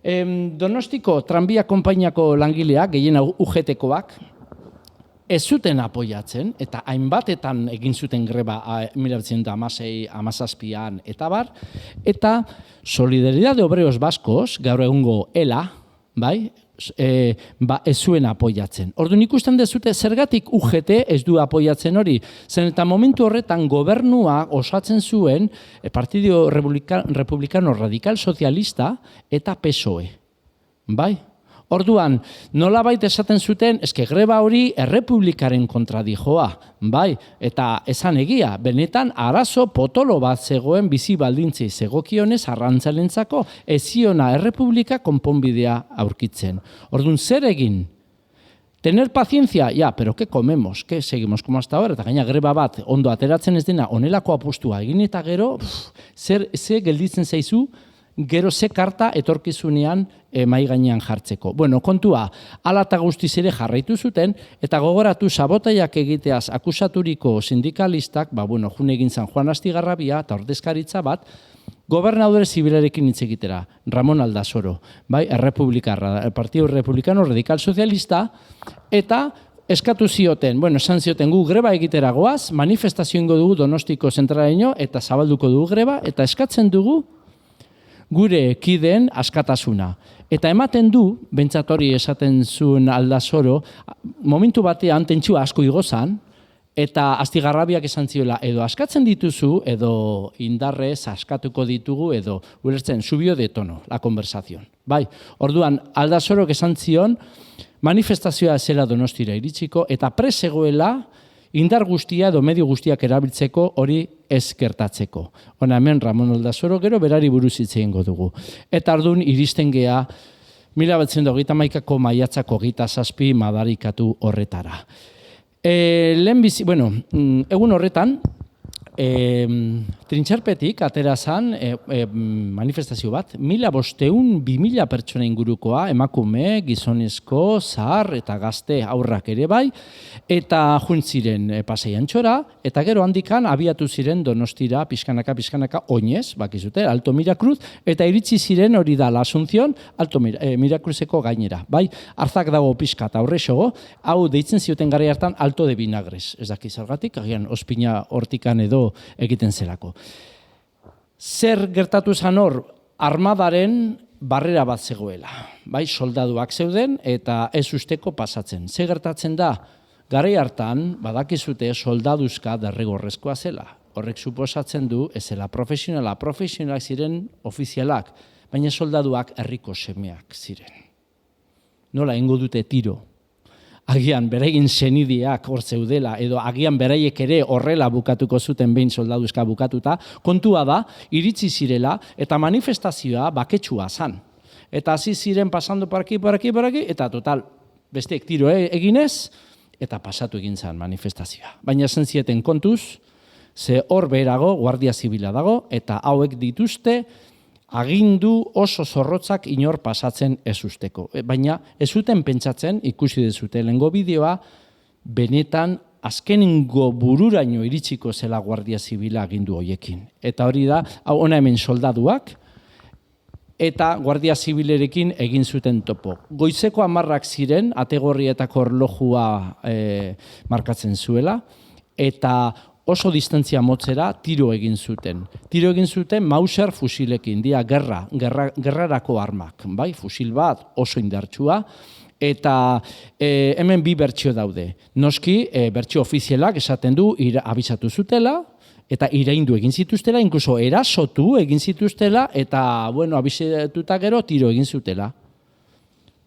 Donostiko tranbia konpainiako langileak, gehien UGT-koak, ez zuten apoiatzen, eta hainbatetan egin zuten greba 1917an eta bar, eta Solidaridad de Obreros Baskos, gaur egungo ELA, ez zuen apoiatzen. Orduan ikusten dezute zergatik UGT ez du apoiatzen hori. Zen eta momentu horretan gobernua osatzen zuen Partido Republicano Radical Socialista eta PSOE. Bai? Orduan, nolabait esaten zuten, greba hori errepublikaren kontradijoa, bai, eta esan egia, benetan arazo potolo bat zegoen bizi baldintzei zegokionez arrantzalentzako eziona errepublika konponbidea aurkitzen. Orduan, zer egin? Tener paciencia, pero ¿qué comemos? ¿Qué seguimos como hasta ahora? Eta gaina greba bat, ondo ateratzen ez dena, onelako apustua egin eta gero, ze gelditzen zaizu, gero ze karta etorkizunean mai gainean jartzeko. Kontua, hala eta guztiz ere jarraitu zuten, eta gogoratu sabotaiak egiteaz akusaturiko sindikalistak, june egin zan Juan Astigarrabia eta ordezkaritza bat, gobernadore zibilarekin hitz egitera, Ramon Aldasoro, Partido Republicano Radical Socialista, eta eskatu zioten, esan zioten gu greba egitera goaz, manifestazio ingo dugu Donostiko zentralaino, eta zabalduko dugu greba, eta eskatzen dugu gure kideen askatasuna. Eta ematen du, bentsat hori esaten zuen Aldasoro, momentu batean tentsua asko igozan, Eta Astigarrabiak esan ziola, edo askatzen dituzu, edo indarrez askatuko ditugu, edo ulertzen, subió de tono, la conversación. Bai, orduan, Aldazorok esan zion, manifestazioa zela Donostira iritsiko, eta presegoela indar guztia edo medio guztiak erabiltzeko hori ez gertatzeko. Hona hemen Ramon Aldazoro gero berari buruz hitz egingo dugu. Eta orduan iristen gea 1931ko maiatzako 27 madarikatu horretara. Egun horretan, Trintxerpetik atera zan manifestazio bat, 1.500-2.000 pertsona ingurukoa, emakume, gizonezko, zahar eta gazte aurrak ere bai, eta juntziren Pasai Antxora, eta gero handikan abiatu ziren Donostira pixkanaka oinez, bakizute, Alto Mirakruz, eta iritsi ziren hori da La Asunción, Alto Mirakruzeko gainera. Bai, hartzak dago pixka eta horrexogo, hau deitzen zioten gara hartan Alto de Vinagres, ez daki zergatik, agian ospina hortikan edo egiten zelako. Zer gertatu zan hor, armadaren barrera bat zegoela. Bai, soldaduak zeuden eta ez usteko pasatzen. Zer gertatzen da, garai hartan, badakizute soldaduzka derrigorrezkoa zela. Horrek suposatzen du, ez zela profesionalak ziren ofizialak, baina soldaduak herriko semeak ziren. Nola ingo dute tiro? Agian beraien senideak hor zeudela, edo agian beraiek ere horrela bukatuko zuten behin soldaduzka bukatuta, kontua da, iritsi zirela, eta manifestazioa baketsua zan. Eta hasi ziren pasando por aquí, eta total, besteek tiro eginez, eta pasatu egin zan manifestazioa. Baina zen zieten kontuz, ze hor beherago, Guardia Zibila dago, eta hauek dituzte, agindu oso zorrotzak inor pasatzen ez usteko. Baina ez zuten pentsatzen, ikusi dezute lehengo bideoa, benetan azkenengo bururaino iritsiko zela Guardia Zibila agindu hoiekin. Eta hori da, hona hemen soldaduak, eta Guardia Zibilerekin egin zuten topo. Goizeko 10 ziren, ategorrietako erlojua markatzen zuela, eta oso distantzia motzera tiro egin zuten. Tiro egin zuten Mauser fusilekin, dia gerrarako armak, bai, fusil bat oso indartsua, eta hemen bi bertsio daude. Noski, bertsio ofizialak esaten du abisatu zutela, eta iraindu egin zituztela, inkluso erasotu egin zituztela, eta, abisatuta gero tiro egin zutela.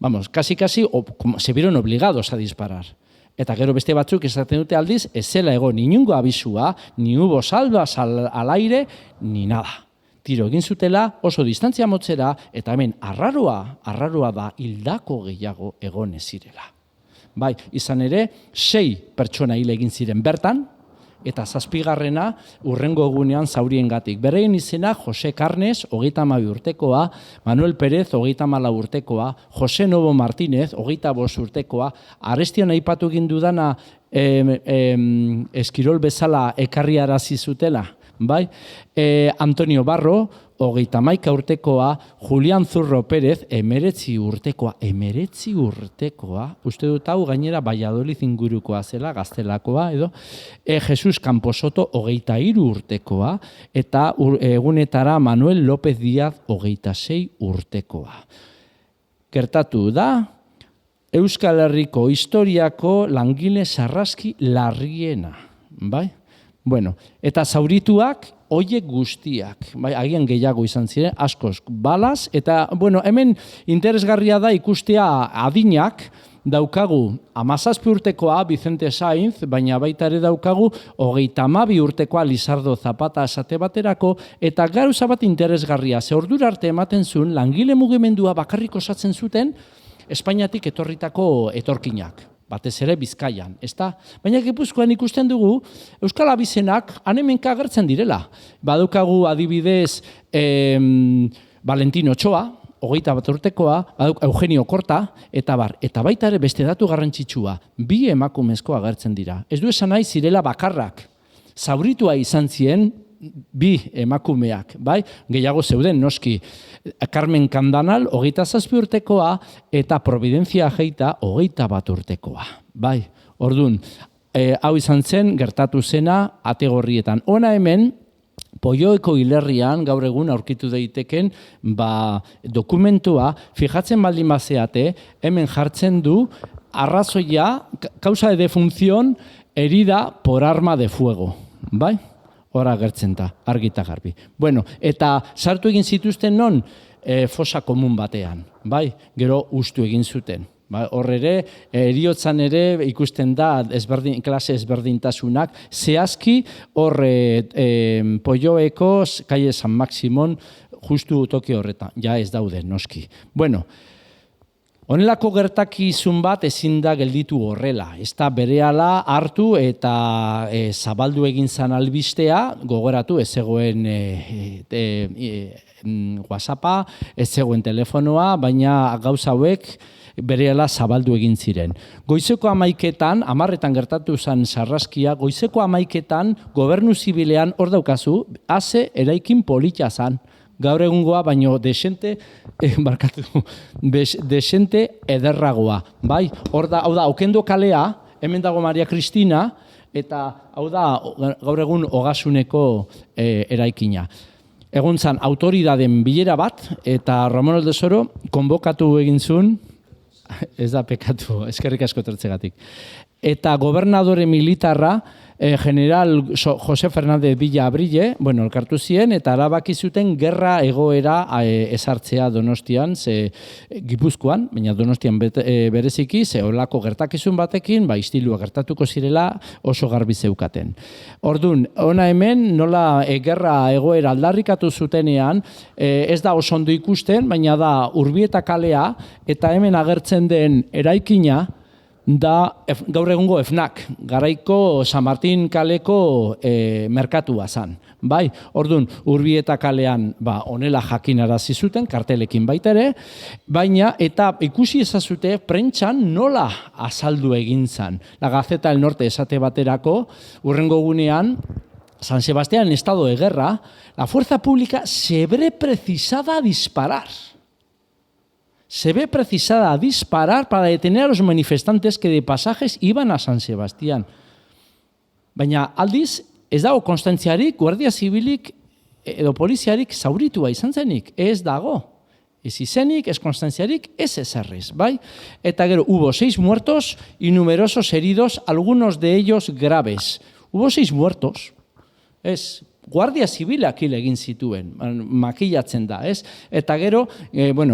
Vamos, casi, se vieron obligados a disparar. Eta gero beste batzuk esaten dute aldiz, ez zela egon inungo abisua, ni hubo salvas al aire, ni nada. Tiro egin zutela, oso distantzia motzera, eta hemen arraroa da hildako gehiago egon ez zirela. Bai, izan ere, 6 pertsona hil egin ziren bertan, eta 7. urrengo egunean zauriengatik. Beraien izena Jose Carnes, 32 urtekoa, Manuel Pérez, 34 urtekoa, Jose Novo Martínez, 25 urtekoa, Arestian aipatu egin dudana Eskirol bezala ekarriarazi zutela, bai? Antonio Barro, 31 urtekoa, Julián Zurro Pérez, 19 urtekoa, uste dut hau gainera Valladolid ingurukoa zela, gaztelakoa, edo, Jesus Camposoto, 23 urtekoa, eta egunetara Manuel López Díaz, 26 urtekoa. Gertatu da, Euskal Herriko historiako langile sarraski larriena, bai? Bueno, eta zaurituak, hoiek guztiak, bai, agian gehiago izan ziren, askoz balaz, eta, hemen interesgarria da ikustea adinak, daukagu 17 urtekoa Vicente Sainz, baina baita ere daukagu 32 urtekoa Lizardo Zapata esate baterako, eta gauza bat interesgarria, ze ordura arte ematen zuen, langile mugimendua bakarrik osatzen zuten, Espainiatik etorritako etorkinak. Batez ere Bizkaian, ezta? Baina Gipuzkoan ikusten dugu, Euskal abizenak anemenka agertzen direla. Badukagu adibidez Valentino Ochoa, 21 urtekoa, Eugenio Korta, eta bar. Eta baita ere beste datu garrantzitsua, 2 emakumezko agertzen dira. Ez du esan nahi zirela bakarrak. Zauritua izan zien 2 emakumeak, bai? Gehiago zeuden, noski, Carmen Candanal, 27 urtekoa, eta Providencia Ajeita, 21 urtekoa, bai? Orduan, hau izan zen, gertatu zena, ategorrietan. Hona hemen, Poioeko hilerrian, gaur egun aurkitu daiteken, dokumentua, fijatzen baldin bazeate, hemen jartzen du, arrazoia, causa de defunción, herida por arma de fuego, bai? Hora agertzen da, argi eta garbi. Bueno, eta sartu egin zituzten non fosa komun batean, bai? Gero ustu egin zuten. Hor ere, heriotzan ere ikusten da klase ezberdintasunak, zehazki hor Polloeko, Kaie San Maximon, justu toki horretan, ja ez daude, noski. Bueno, honelako gertakizun bat ezin da gelditu horrela. Ez da berehala hartu eta zabaldu egin zan albistea, gogoratu ez zegoen WhatsAppa, ez zegoen telefonoa, baina gauza hauek berehala zabaldu egin ziren. Goizeko 11etan, 10etan gertatu zen sarraskia, goizeko 11etan gobernu zibilean hor daukazu, ase eraikin polita zan. Gaur egungoa, baino desente ederragoa. Bai, hor da, hau da, Okendo kalea, hemen dago Maria Cristina, eta hau da, gaur egun Ogasuneko eraikina. Egon zan, autoridaden bilera bat, eta Ramon Aldezoro konbokatu egin zuen, ez da pekatu, eskerrik asko tertzegatik. Eta gobernadore militarra, General Jose Fernández Villa Abrille, elkartu ziren, eta erabaki zuten gerra egoera ezartzea Donostian, Gipuzkoan, baina Donostian bereziki, olako gertakizun batekin, istilua gertatuko zirela oso garbi zeukaten. Ordun, ona hemen, nola gerra egoera aldarrikatu zutenean, ez da oso ondo ikusten, baina da Urbieta kalea, eta hemen agertzen den eraikina, da gaur egungo FNAC, garaiko San Martin kaleko merkatua zan. Bai, orduan, Urbieta kalean honela jakinarazi zuten, kartelekin baita ere, baina eta ikusi ezazute prentxan nola azaldu egin zan. La Gaceta del Norte esate baterako, urrengo gunean, San Sebastián en estado de guerra, la fuerza pública se ve precisada a disparar. Se ve precisada a disparar para detener a los manifestantes que de pasajes iban a San Sebastián. Baina aldiz, ez dago konstantziarik, guardia zibilik edo poliziarik zauritua izan zenik, ez dago. Ez izenik, ez konstantziarik, ez ezerriz, bai? Eta gero, hubo 6 muertos y numerosos heridos, algunos de ellos graves. Hubo 6 muertos, ez... Guardia zibilak hil egin zituen, makillatzen da, ez? Eta gero,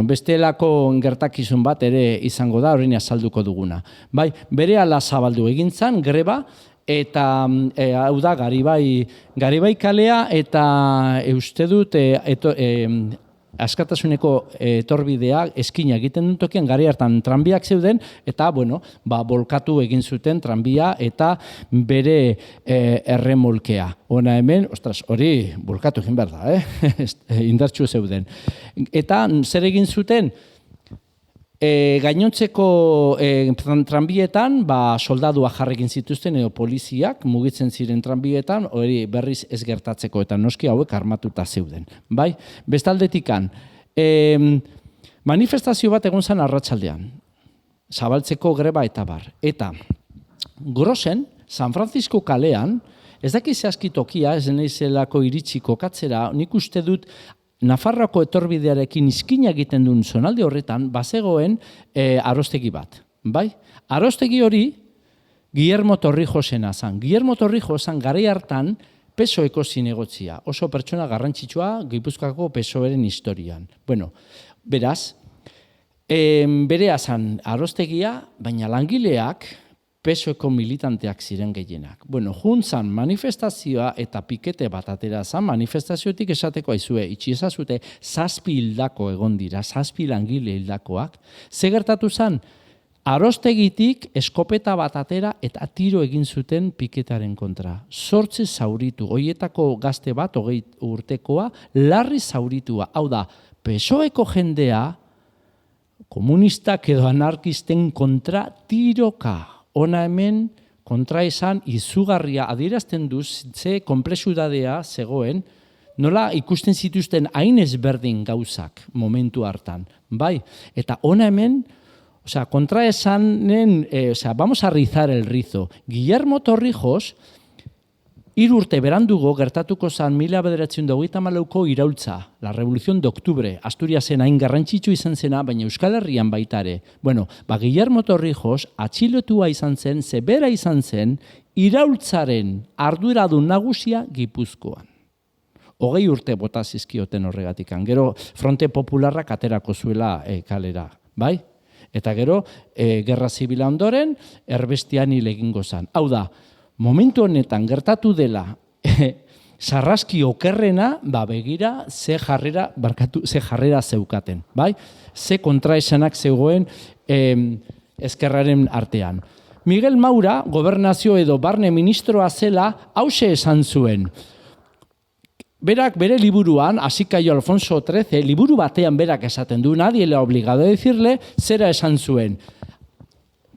bestelako gertakizun bat ere izango da, horrein azalduko duguna. Bai, berehala zabaldu egin zan, greba, eta hau da, Garibai kalea, eta uste dut, askatasuneko etorbidea eskina egiten dut tokian, gari hartan tranbiak zeuden, eta, bolkatu egin zuten tranbia eta bere erremolkea. Ona hemen, hori bolkatu egin behar da, indartxu zeuden. Eta zer egin zuten? Gainontzeko tranbietan, soldadua jarrekin zituzten edo poliziak mugitzen ziren tranbietan, hori berriz ez gertatzeko eta noski hauek armatuta zeuden. Bai? Bestaldetikan, manifestazio bat egon zen arratsaldean, zabaltzeko greba eta bar. Eta Grosen, San Francisco kalean, ez daki zehazki tokia, ez naizelako iritsi kokatzera, nik uste dut Nafarroako etorbidearekin izkina egiten duen zonalde horretan, bazegoen arostegi bat. Bai? Arostegi hori Guillermo Torrijosena zan. Guillermo Torrijos zan garai hartan PSOeko zinegotzia. Oso pertsona garrantzitsua Gipuzkoako PSOeren historian. Beraz, berea zan arostegia, baina langileak PSOeko militanteak ziren gehienak. Juntzan manifestazioa eta pikete bat atera zan, manifestazioetik esateko aizue, itxi ezazute, 7 hildako egon dira, 7 langile hildakoak. Ze gertatu zan, arostegitik eskopeta bat atera eta tiro egin zuten piketaren kontra. 8 zauritu, hoietako gazte bat, 20 urtekoa, larri zauritua. Hau da, PSOeko jendea, komunistak edo anarkisten kontra tiroka. Ona hemen, kontra esan, izugarria adierazten duz, ze konplexudadea zegoen, nola ikusten zituzten hain ezberdin gauzak momentu hartan. Bai, eta ona hemen, kontra esanen, vamos a rizar el rizo. Guillermo Torrijos, 3 urte berandugo gertatuko zan 1934ko iraultza, la Revolución de Octubre, Asturiasen hain garrantzitsu izan zena, baina Euskal Herrian baita ere. Bueno, Guillermo Torrijos atxilotua izan zen, zebera izan zen, iraultzaren arduradun nagusia Gipuzkoan. 20 urte bota zizkioten horregatikan. Gero Fronte Popularrak aterako zuela kalera, bai? Eta gero, Gerra Zibila ondoren, erbestian hil egingo zan. Hau da, momentu honetan gertatu dela sarraski okerrena, begira ze jarrera zeukaten, bai? Ze kontraesanak zegoen ezkerraren artean. Miguel Maura, gobernazio edo barne ministroa zela, hause esan zuen. Berak bere liburuan, así cayó Alfonso XIII, liburu batean berak esaten du, nadie le ha obligado a decirle, zera esan zuen.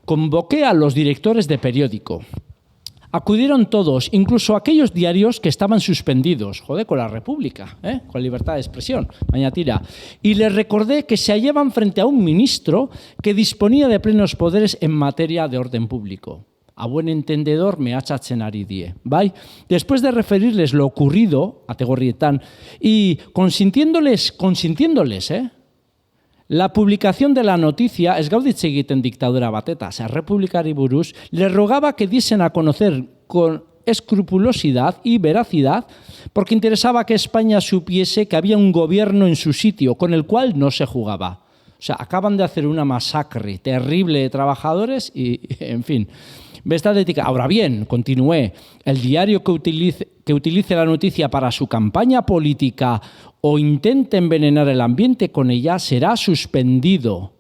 Convoqué a los directores de periódico. Acudieron todos, incluso aquellos diarios que estaban suspendidos, con la República, con libertad de expresión, baina tira. Y les recordé que se hallaban frente a un ministro que disponía de plenos poderes en materia de orden público. A buen entendedor mehatxatzen ari die, bai? Después de referirles lo ocurrido, ategorrietan, y consintiéndoles, la publicación de la noticia, ez gauditze egiten diktadura bateta, Republikari buruz, le rogaba que diesen a conocer con escrupulosidad y veracidad, porque interesaba que España supiese que había un gobierno en su sitio, con el cual no se jugaba. O sea, acaban de hacer una masacre terrible de trabajadores y, en fin. Ahora bien, continué, el diario que utilice la noticia para su campaña política o intente envenenar el ambiente con ella será suspendido.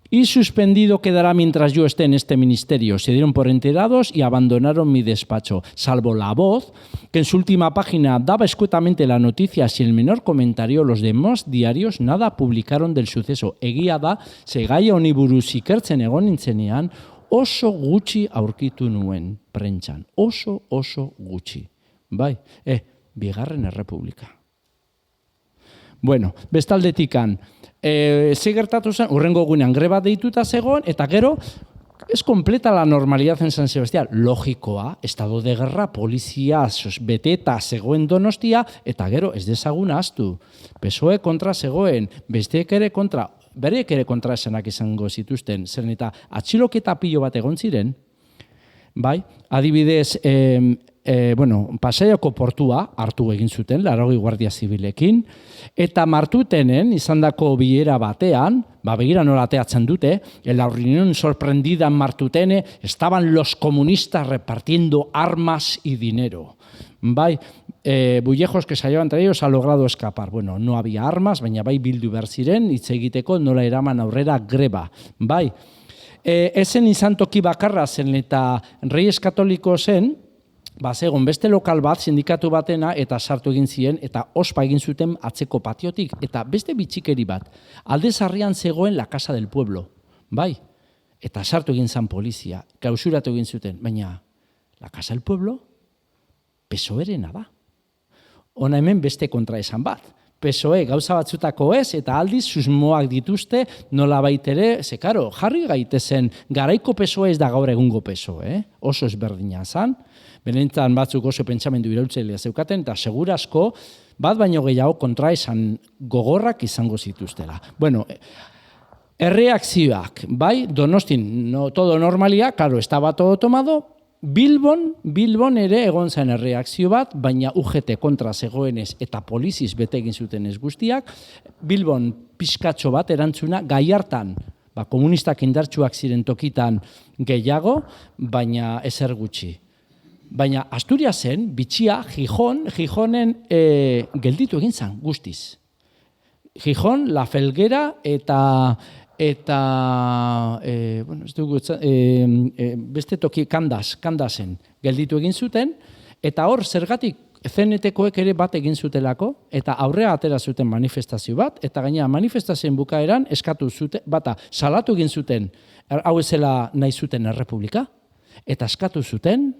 Y suspendido quedará mientras yo esté en este ministerio. Se dieron por enterados y abandonaron mi despacho, salvo La Voz, que en su última página daba escuetamente la noticia sin el menor comentario. Los demás diarios nada publicaron del suceso. Egia da, gai honi buruz ikertzen egon nintzenean, oso gutxi aurkitu nuen prentxan. Oso gutxi. Bai, Bigarren Errepublika. Bueno, bestaldetikan, ze gertatu zen, urrengo gunean greba deituta zegoen, eta gero, es completa la normalidad en San Sebastián. Logikoa, estado de guerra, polizia beteta zegoen Donostia, eta gero, ez dezagun ahaztu. PSOE kontra zegoen, besteek ere kontra, bereek ere kontra esanak izango zituzten, zer eta atxiloketa pilo bat egon ziren, bai, adibidez, Pasaiako portua hartu egin zuten, 80 guardia zibilekin, eta Martutenen izandako bilera batean, begira nola ateatzen dute, en la reunión sorprendida en Martutene, estaban los comunistas repartiendo armas y dinero. Bai, bullejos que se hallaban entre ellos ha logrado escapar. Bueno, no había armas, baina bai bildu behar ziren, hitz egiteko nola eraman aurrera greba. Bai, ezen izan toki bakarra zen eta Reyes Katoliko zen, zegoen beste lokal bat, sindikatu batena, eta sartu egin ziren, eta ospa egin zuten atzeko patiotik, eta beste bitxikeri bat, alde zarrian zegoen la Casa del Pueblo, bai, eta sartu egin zan polizia, klausuratu egin zuten, baina la Casa del Pueblo, PSOE-rena da. Ona hemen beste kontraesan bat. PSOE gauza batzutako ez, eta aldiz susmoak dituzte, nola baitere, karo, jarri gaitezen, garaiko PSOE ez da gaur egungo PSOE, oso ezberdina zan, benetan batzuk oso pentsamendu iraultzailea zeukaten, eta segurazko, bat baino gehiago kontraesan gogorrak izango zituztela. Bueno, erreakzioak, bai, Donostin, no, todo normalia, claro, estaba todo tomado, Bilbon ere egon zen erreakzio bat, baina UGT kontra zegoenez eta poliziz bete egin zuten ez guztiak, Bilbon pixkatxo bat erantzuna, gai hartan, komunistak indartsuak ziren tokitan gehiago, baina ezer gutxi. Baina Asturiasen, bitxia, Gijonen gelditu egin zen guztiz. Gijon, La Felguera beste toki Kandasen gelditu egin zuten, eta hor zergatik CNT-koek ere bat egin zutelako, eta aurrea atera zuten manifestazio bat, eta gainera manifestazioen bukaeran eskatu zuten, bata salatu egin zuten, hau ezela nahi zuten errepublika, eta eskatu zuten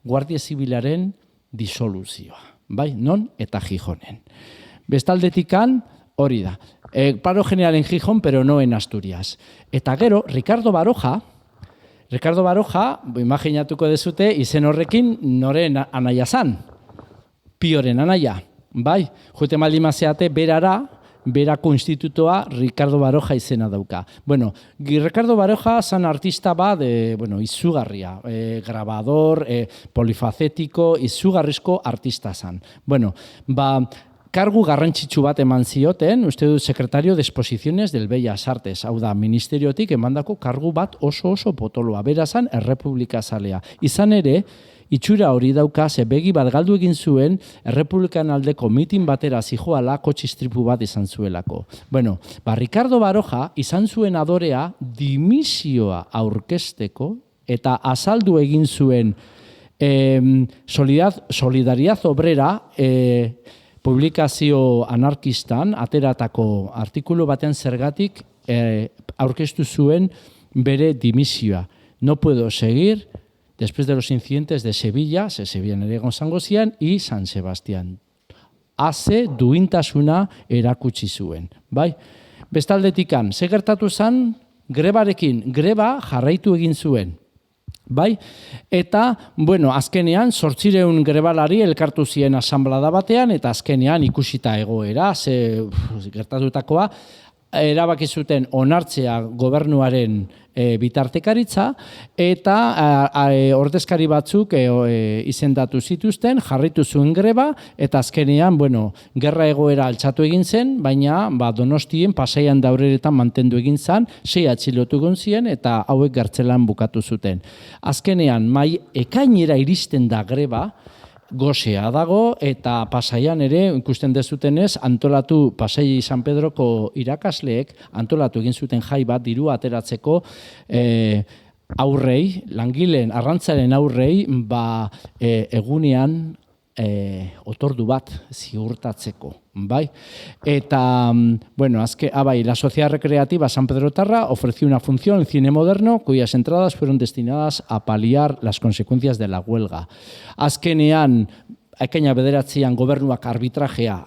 Guardia Zibilaren disoluzioa, bai, non eta Gijonen. Bestaldetikan hori da. Paro general en Gijón, pero no en Asturias. Eta gero, Ricardo Baroja, Ricardo Baroja, imaginatuko dezute, izen horrekin noren anaia zan. Pioren anaia, bai? Joite maldimazeate berara, berako institutoa Ricardo Baroja izena dauka. Bueno, Ricardo Baroja zan artista bat, izugarria, grabador, polifacético, izugarrizko artista zan. Bueno, kargu garrantzitsu bat eman zioten, uste dut Secretario de Exposiciones del Bellas Artes, hau da, ministeriotik emandako kargu bat oso potoloa, berazan Errepublika zalea. Izan ere, itxura hori dauka, ze begi bat galdu egin zuen, Errepublikan aldeko mitin batera zijoala kotxistripu bat izan zuelako. Bueno, Ricardo Baroja izan zuen adorea dimisioa aurkezteko eta azaldu egin zuen Solidaridad Obrera publikazio anarkistan ateratako artikulu batean zergatik aurkeztu zuen bere dimisioa. No puedo seguir después de los incidentes de Sevilla, Sevillan ere gonzango zian, y San Sebastián. Haze duintasuna erakutsi zuen. Bai? Bestaldetikan, ze gertatu zen, grebarekin, greba jarraitu egin zuen. Bai? Eta, azkenean, 800 grebalari elkartu ziren asanblada batean, eta azkenean ikusita egoera, ze gertatutakoa, erabaki zuten onartzea gobernuaren bitartekaritza, eta ordezkari batzuk izendatu zituzten, jarritu zuen greba, eta azkenean, gerra egoera altxatu egin zen, baina Donostien Pasaian Daureretan mantendu egin zen, 6 atxilotu egon ziren, eta hauek gartzelan bukatu zuten. Azkenean, ekainera iristen da greba, gozea dago, eta Pasaian ere, ikusten dezutenez, antolatu Pasai San Pedroko irakasleek, antolatu egin zuten jai bat diru ateratzeko aurrei, langileen, arrantzaren aurrei, egunean otordu bat ziurtatzeko. Bai? Eta, la Sociedad Recreativa San Pedrotarra ofreció una función en cine moderno cuyas entradas fueron destinadas a paliar las consecuencias de la huelga. Azkenean, ekaina bederatzean gobernuak arbitrajea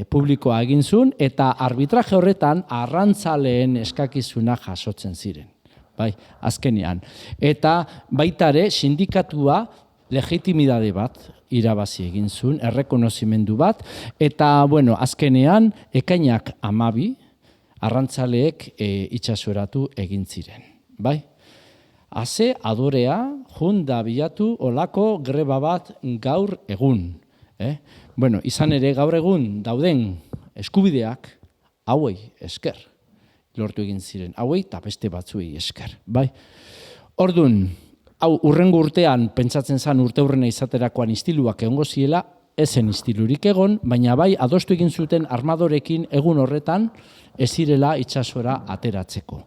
publikoa egin zuen, eta arbitraje horretan arrantzaleen eskakizuna jasotzen ziren. Bai, azkenean. Eta baitare sindikatua legitimidade bat irabazi egin zuen, errekonozimendu bat, eta, azkenean, ekainak 12, arrantzaleek itxasoratu egin ziren. Bai? Haze adorea, junda bilatu olako greba bat gaur egun. Izan ere, gaur egun dauden eskubideak, hauei esker, lortu egin ziren. Hauei eta beste batzuei esker. Bai? Ordun, hau, urrengo urtean, pentsatzen zen urte hurrena izaterakoan istiluak egongo ziela, ezen istilurik egon, baina bai, adostu egin zuten armadorekin egun horretan ez zirela itsasora ateratzeko.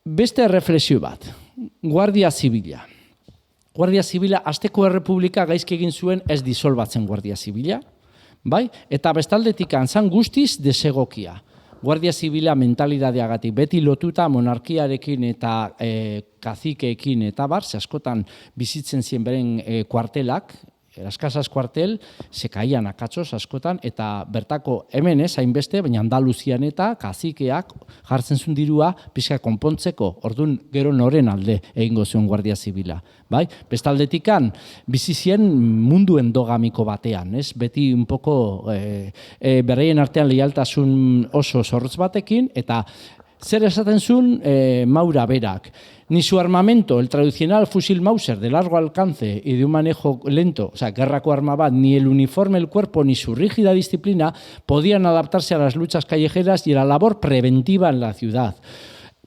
Beste reflexio bat, Guardia Zibila. Guardia Zibila, Azteko Errepublika gaizki egin zuen ez disolbatzen Guardia Zibila, bai? Eta bestaldetik antzan guztiz desegokia. Guardia Zibila mentalidadeagatik beti lotuta monarkiarekin eta kazikeekin eta askotan bizitzen zien beren kuartelak, Las Casas kuartel, sekaian akatsoz askotan, eta bertako hemen ez, hainbeste, baina Andaluzian eta kazikeak jartzen zuen dirua pixka konpontzeko, orduan gero noren alde egingo zuen Guardia Zibila. Bai? Bestaldetikan, bizi zien mundu endogamiko batean, ez? Beti un poco beraien artean leialtasun oso zorrotz batekin, eta zer esaten zuen Maura berak. Ni su armamento, el tradicional fusil Mauser de largo alcance y de un manejo lento, o sea, guerrako arma bat, ni el uniforme, el cuerpo, ni su rígida disciplina podían adaptarse a las luchas callejeras y a la labor preventiva en la ciudad.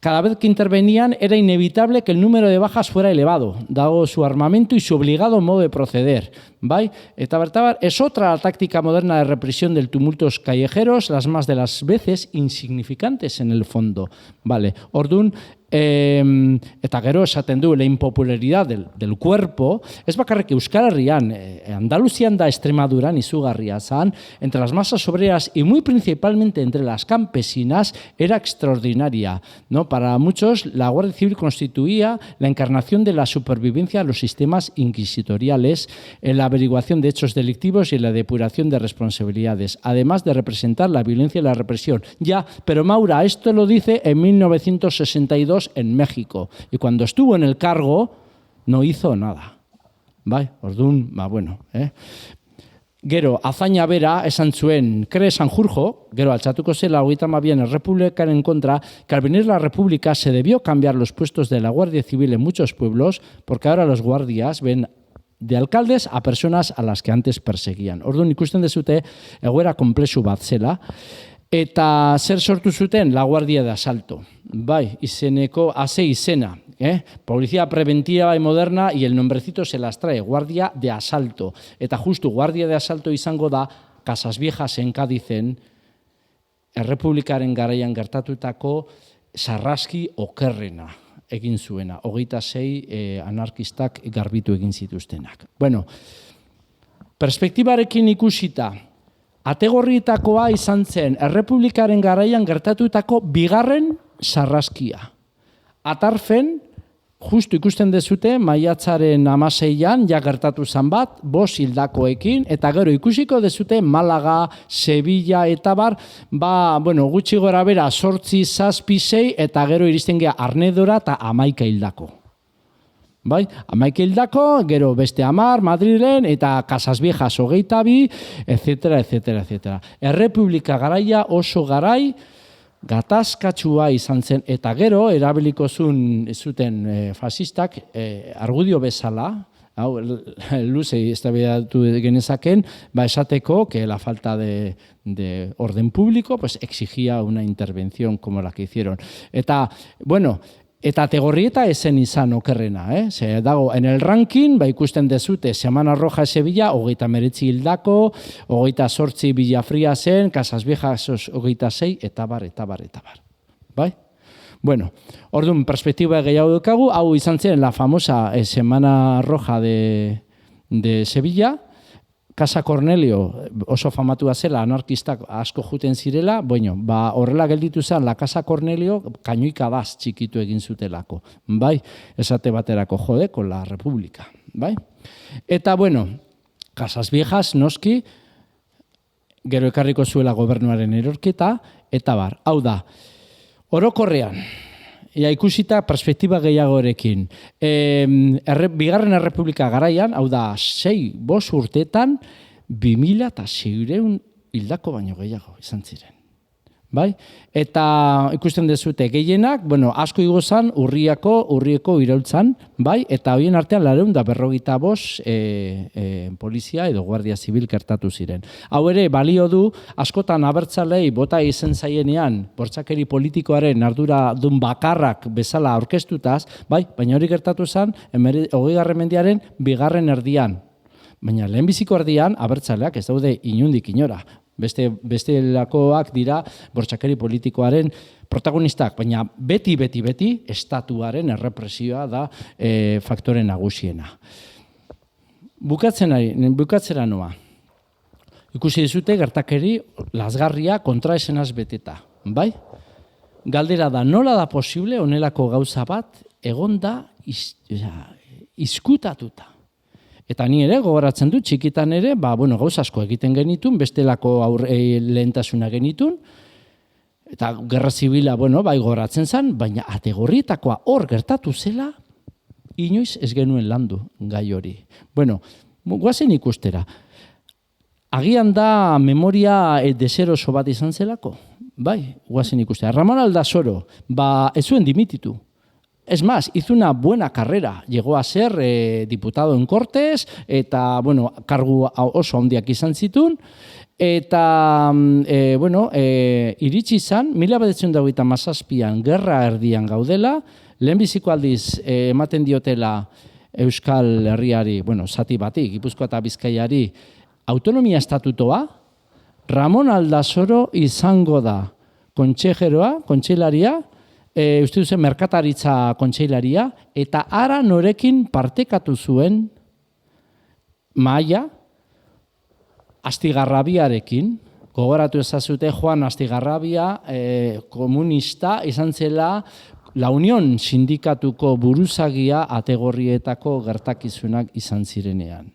Cada vez que intervenían era inevitable que el número de bajas fuera elevado, dado su armamento y su obligado modo de proceder. Bai? Eta bertabar, es otra la táctica moderna de represión del tumultos callejeros, las más de las veces insignificantes en el fondo. Vale. Ordun, eta gero esaten du, la impopularidad del cuerpo, ez bakarrik Euskal Herrian, Andaluzian da Extremaduran izugarria zan, entre las masas obreras y muy principalmente entre las campesinas, era extraordinaria, ¿no? Para muchos, la Guardia Civil constituía la encarnación de la supervivencia a los sistemas inquisitoriales, en la averiguación de hechos delictivos y en la depuración de responsabilidades, además de representar la violencia y la represión. Ya, pero Maura, esto lo dice en 1962 pueblos en México. Y cuando estuvo en el cargo, no hizo nada. Bai, orduan, bueno, Gero, azaina bera, esan zuen, cree Sanjurjo, gero altzatuko zela 32 errepublikaren contra, que al venir la república se debió cambiar los puestos de la Guardia Civil en muchos pueblos, porque ahora los guardias ven de alcaldes a personas a las que antes perseguían. Orduan ikusten dezute, egoera komplexu bat zela, eta zer sortu zuten la Guardia de Asalto. Bai, izeneko haze izena. Policía preventiva y moderna y el nombrecito se las trae, Guardia de Asalto. Eta justu Guardia de Asalto izango da Casas Viejas en Cádizen Errepublikaren garaian gertatutako sarraski okerrena egin zuena. 26 anarkistak garbitu egin zituztenak. Bueno, perspektibarekin ikusita, ategorrietakoa izan zen Errepublikaren garaian gertatutako bigarren sarraskia. Atarfen, justu ikusten dezute, maiatzaren 16an, ja gertatu zan bat, 5 hildakoekin, eta gero ikusiko dezute Malaga, Sevilla eta bar, gutxi gora bera, 8, 7, 6, eta gero iristen gea Arnedora eta 11 hildako. Bai, 11 hildako, gero beste 10, Madrilen, eta Casas Viejas 22, etc. Errepublika garaia oso garai, gatazkatsua izan zen, eta gero erabiliko zuten fasistak argudio bezala, hau luze eztabaidatu genezaken, esateko que la falta de orden público pues exigía una intervención como la que hicieron. Eta, eta Tegorrieta esen izan okerrena, Ze dago, en el ranking, ikusten dezute, Semana Roja Sevilla, 39 hildako, 28 Villafría zen, Casas Viejas 26, eta bar. Bai? Bueno, orduan, perspektiba gehiago dukagu, hau izan zen la famosa Semana Roja de Sevilla, Casa Cornelio oso famatua zela, anarkistak asko juten zirela, horrela gelditu zen, la Casa Cornelio kainoikadaz txikitu egin zutelako, bai? Esate baterako jode, con la República, bai? Eta, Casas Viejas, noski, gero ekarriko zuela gobernuaren erorketa, eta bar, hau da, orokorrean, ikusita perspektiba gehiagorekin. Bigarren Errepublika garaian, hau da, 6-5 urtetan, 2600 hildako baino gehiago izan ziren. Bai? Eta ikusten dezute gehienak, asko igozan urrieko iraultzan, bai? Eta horien artean 425 polizia edo guardia zibil gertatu ziren. Hau ere, balio du, askotan abertzalei bota izen zaienean, bortxakeri politikoaren arduradun bakarrak bezala aurkeztutaz, bai? Baina hori gertatu zen, 20. mendearen bigarren erdian. Baina lehenbiziko erdian, abertzaleak ez daude inundik inora. Bestelakoak dira bortxakeri politikoaren protagonistak, baina beti, estatuaren errepresioa da faktore nagusiena. Bukatzera noa. Ikusi dizute gertakeri lazgarria kontraesenaz beteta, bai? Galdera da, nola da posible honelako gauza bat egonda izkutatuta? Eta ni ere, gogoratzen dut, txikitan ere, gauza asko egiten genitun, bestelako lehentasuna genitun, eta gerra zibila, gogoratzen zen, baina Ategorrietakoa hor gertatu zela, inoiz ez genuen landu gai hori. Guazen ikustera. Agian da memoria deseroso bat izan zelako? Bai, guazen ikustera. Ramon Aldasoro, ez zuen dimititu. Es más, hizo una buena carrera, llegó a ser diputado en Cortes, eta, kargu oso handiak izan zitun, eta, iritsi izan, 1927an gerra erdian gaudela, lehenbiziko aldiz ematen diotela Euskal Herriari, zati bati, Gipuzkoa eta Bizkaiari, autonomia estatutoa, Ramon Aldasoro izango da kontseilaria, uste duzen merkataritza kontseilaria, eta ara norekin partekatu zuen Maia Astigarrabiarekin, gogoratu ezazute Juan Astigarrabia komunista izan zela La Unión sindikatuko buruzagia Ategorrietako gertakizunak izan zirenean.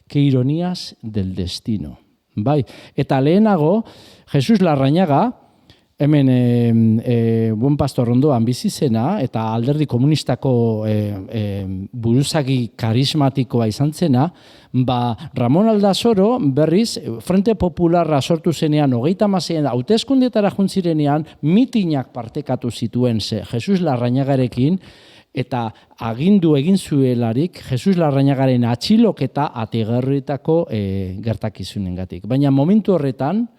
Que ironías del destino. Bai, eta lehenago, Jesus Larrañaga, hemen Buen Pastor ondoan bizi zena eta alderdi komunistako buruzagi karismatikoa izan zena, Ramon Aldasoro berriz Frente Popularra sortu zenean 36 hauteskundetara juntzirenean mitinak partekatu zituen Jesus Larrañagarekin, eta agindu egin zuelarik Jesus Larrañagaren atxiloketa Ategerritako gertakizunengatik. Baina momentu horretan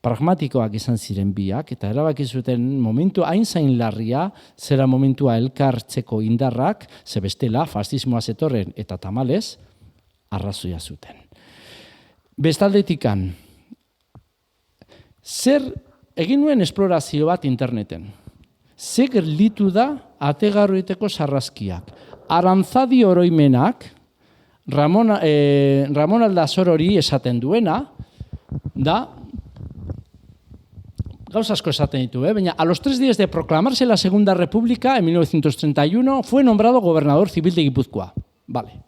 pragmatikoak izan ziren biak, eta erabaki zuten momentu hain zain larria, zera momentua elkartzeko indarrak, ze bestela, fascismoa zetorren eta tamalez, arrazoia zuten. Bestaldetikan, zer egin nuen esplorazio bat interneten? Ze gelditu da Ategarruiteko sarraskiak? Arantzadi oroimenak, Ramon Aldasorori esaten duena, da, gauza asko esaten ditu, baina a los 3 días de proclamarse la Segunda República, en 1931, fue nombrado gobernador civil de Guipúzcoa. Vale.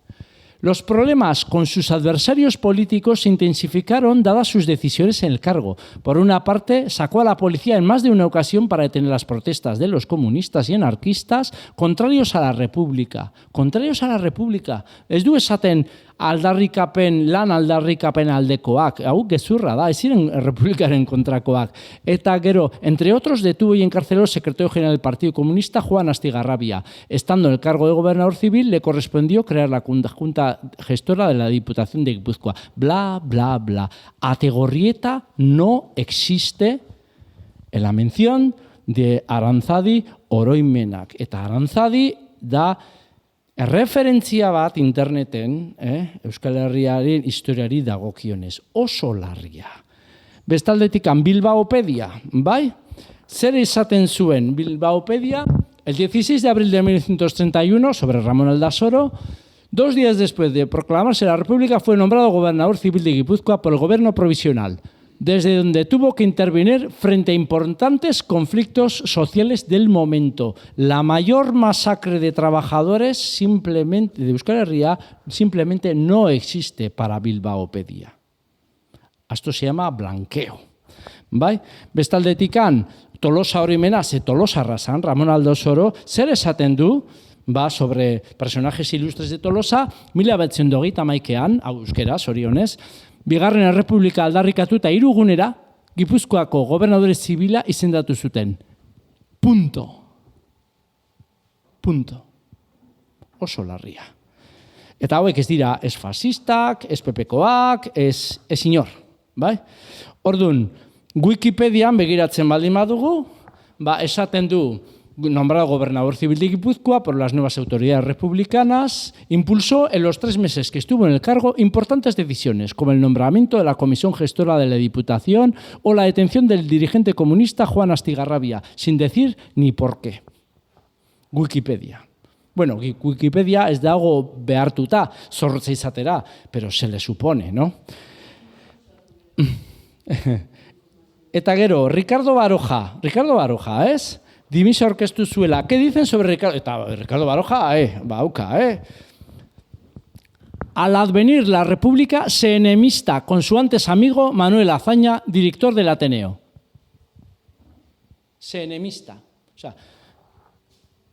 Los problemas con sus adversarios políticos se intensificaron dadas sus decisiones en el cargo. Por una parte, sacó a la policía en más de una ocasión para detener las protestas de los comunistas y anarquistas contrarios a la República. Contrarios a la República. Ez du esaten lan aldarrikapen aldekoak, hau gezurra da, ez ziren Republikaren kontrakoak. Eta gero, entre otros, detuvo y encarceló el secretario general del Partido Comunista, Juan Astigarrabia. Estando en el cargo de gobernador civil, le correspondió crear la Junta Gestora de la Diputación de Guipúzcoa. Bla, bla, bla. Ategorrieta no existe en la mención de Arantzadi oroimenak. Eta Arantzadi da referentzia bat interneten, Euskal Herriaren historiari dagokionez, oso larria. Bestaldetik Bilbaopedia, bai? Zer esaten zuen Bilbaopedia? El 16 de abril de 1931, sobre Ramón Aldasoro, 2 días después de proclamarse la República, fue nombrado gobernador civil de Guipúzcoa por el gobierno provisional, desde donde tuvo que intervenir frente a importantes conflictos sociales del momento. La mayor masacre de trabajadores simplemente de Euskal Herria simplemente no existe para Bilbaopedia. Esto se llama blanqueo. Bai? Bestaldetikan, Tolosa oroimena, ze Tolosa arrasan, Ramon Aldasoro, zer esaten du, sobre personajes ilustres de Tolosa, 1931an, hau euskera, zorionez, Bigarren Errepublika aldarrikatu eta 3 gunera Gipuzkoako gobernadore zibila izendatu zuten. Punto. Oso larria. Eta hauek ez dira ez fascistak, ez PPkoak, ez inor. Bai? Orduan, Wikipedian begiratzen baldin badugu, esaten du, nombrado gobernador civil de Guipúzcoa por las nuevas autoridades republicanas, impulsó en los 3 meses que estuvo en el cargo importantes decisiones, como el nombramiento de la Comisión Gestora de la Diputación o la detención del dirigente comunista Juan Astigarrabia, sin decir ni por qué. Wikipedia. Bueno, Wikipedia ez dago behartuta, zorrotza izatera, pero se le supone, ¿no? Eta gero, Ricardo Baroja, ez? Dimisa orkestu zuela. ¿Qué dicen sobre Ricardo? Eta Ricardo Baroja, Al advenir la República se enemista con su antes amigo Manuel Azaña, director del Ateneo. Se enemista. O sea,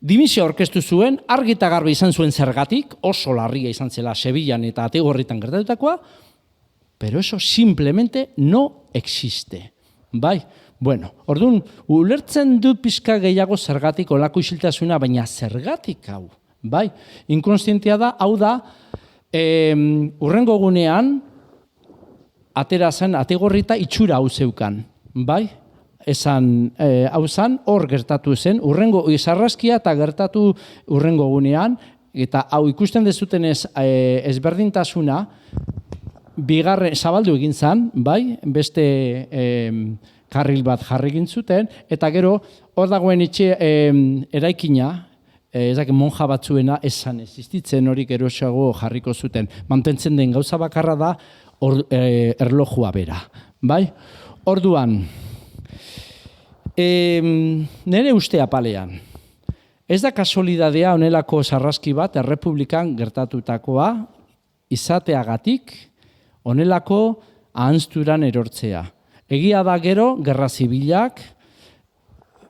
dimisia orkestu zuen, argi eta garbi izan zuen zergatik, oso larria izan zela Sevillan eta Ategorritan gertatutakoa, pero eso simplemente no existe. Bai? Bueno, orduan, ulertzen dut pixka gehiago zergatik olako isiltasuna, baina zergatik hau, bai? Inkonstientia da, hau da, urrengo gunean, atera zen, Ategorrita itxura hau zeukan, bai? Esan, hau zen, hor gertatu zen, urrengo izarraskia eta gertatu urrengo gunean, eta hau ikusten dezutenez ezberdintasuna, bigarren, zabaldu egin zen, bai? Beste karril bat jarri egin zuten, eta gero, hor dagoen eraikina, monja batzuena esan existitzen hori geroxago jarriko zuten. Mantentzen den gauza bakarra da erlojua bera. Bai? Orduan, nire uste apalean, ez da kasualidadea honelako sarraski bat Errepublikan gertatutakoa izateagatik honelako ahanzturan erortzea. Egia da gero, gerra zibilak,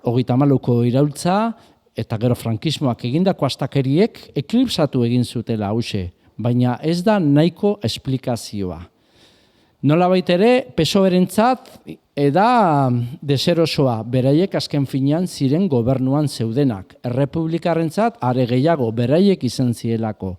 34ko iraultza, eta gero frankismoak egindako astakeriek eklipsatu egin zutela hause, baina ez da nahiko esplikazioa. Nolabait ere, PSOE-rentzat eda deserosoa, beraiek azken finean ziren gobernuan zeudenak. Errepublikarrentzat are gehiago, beraiek izan zielako.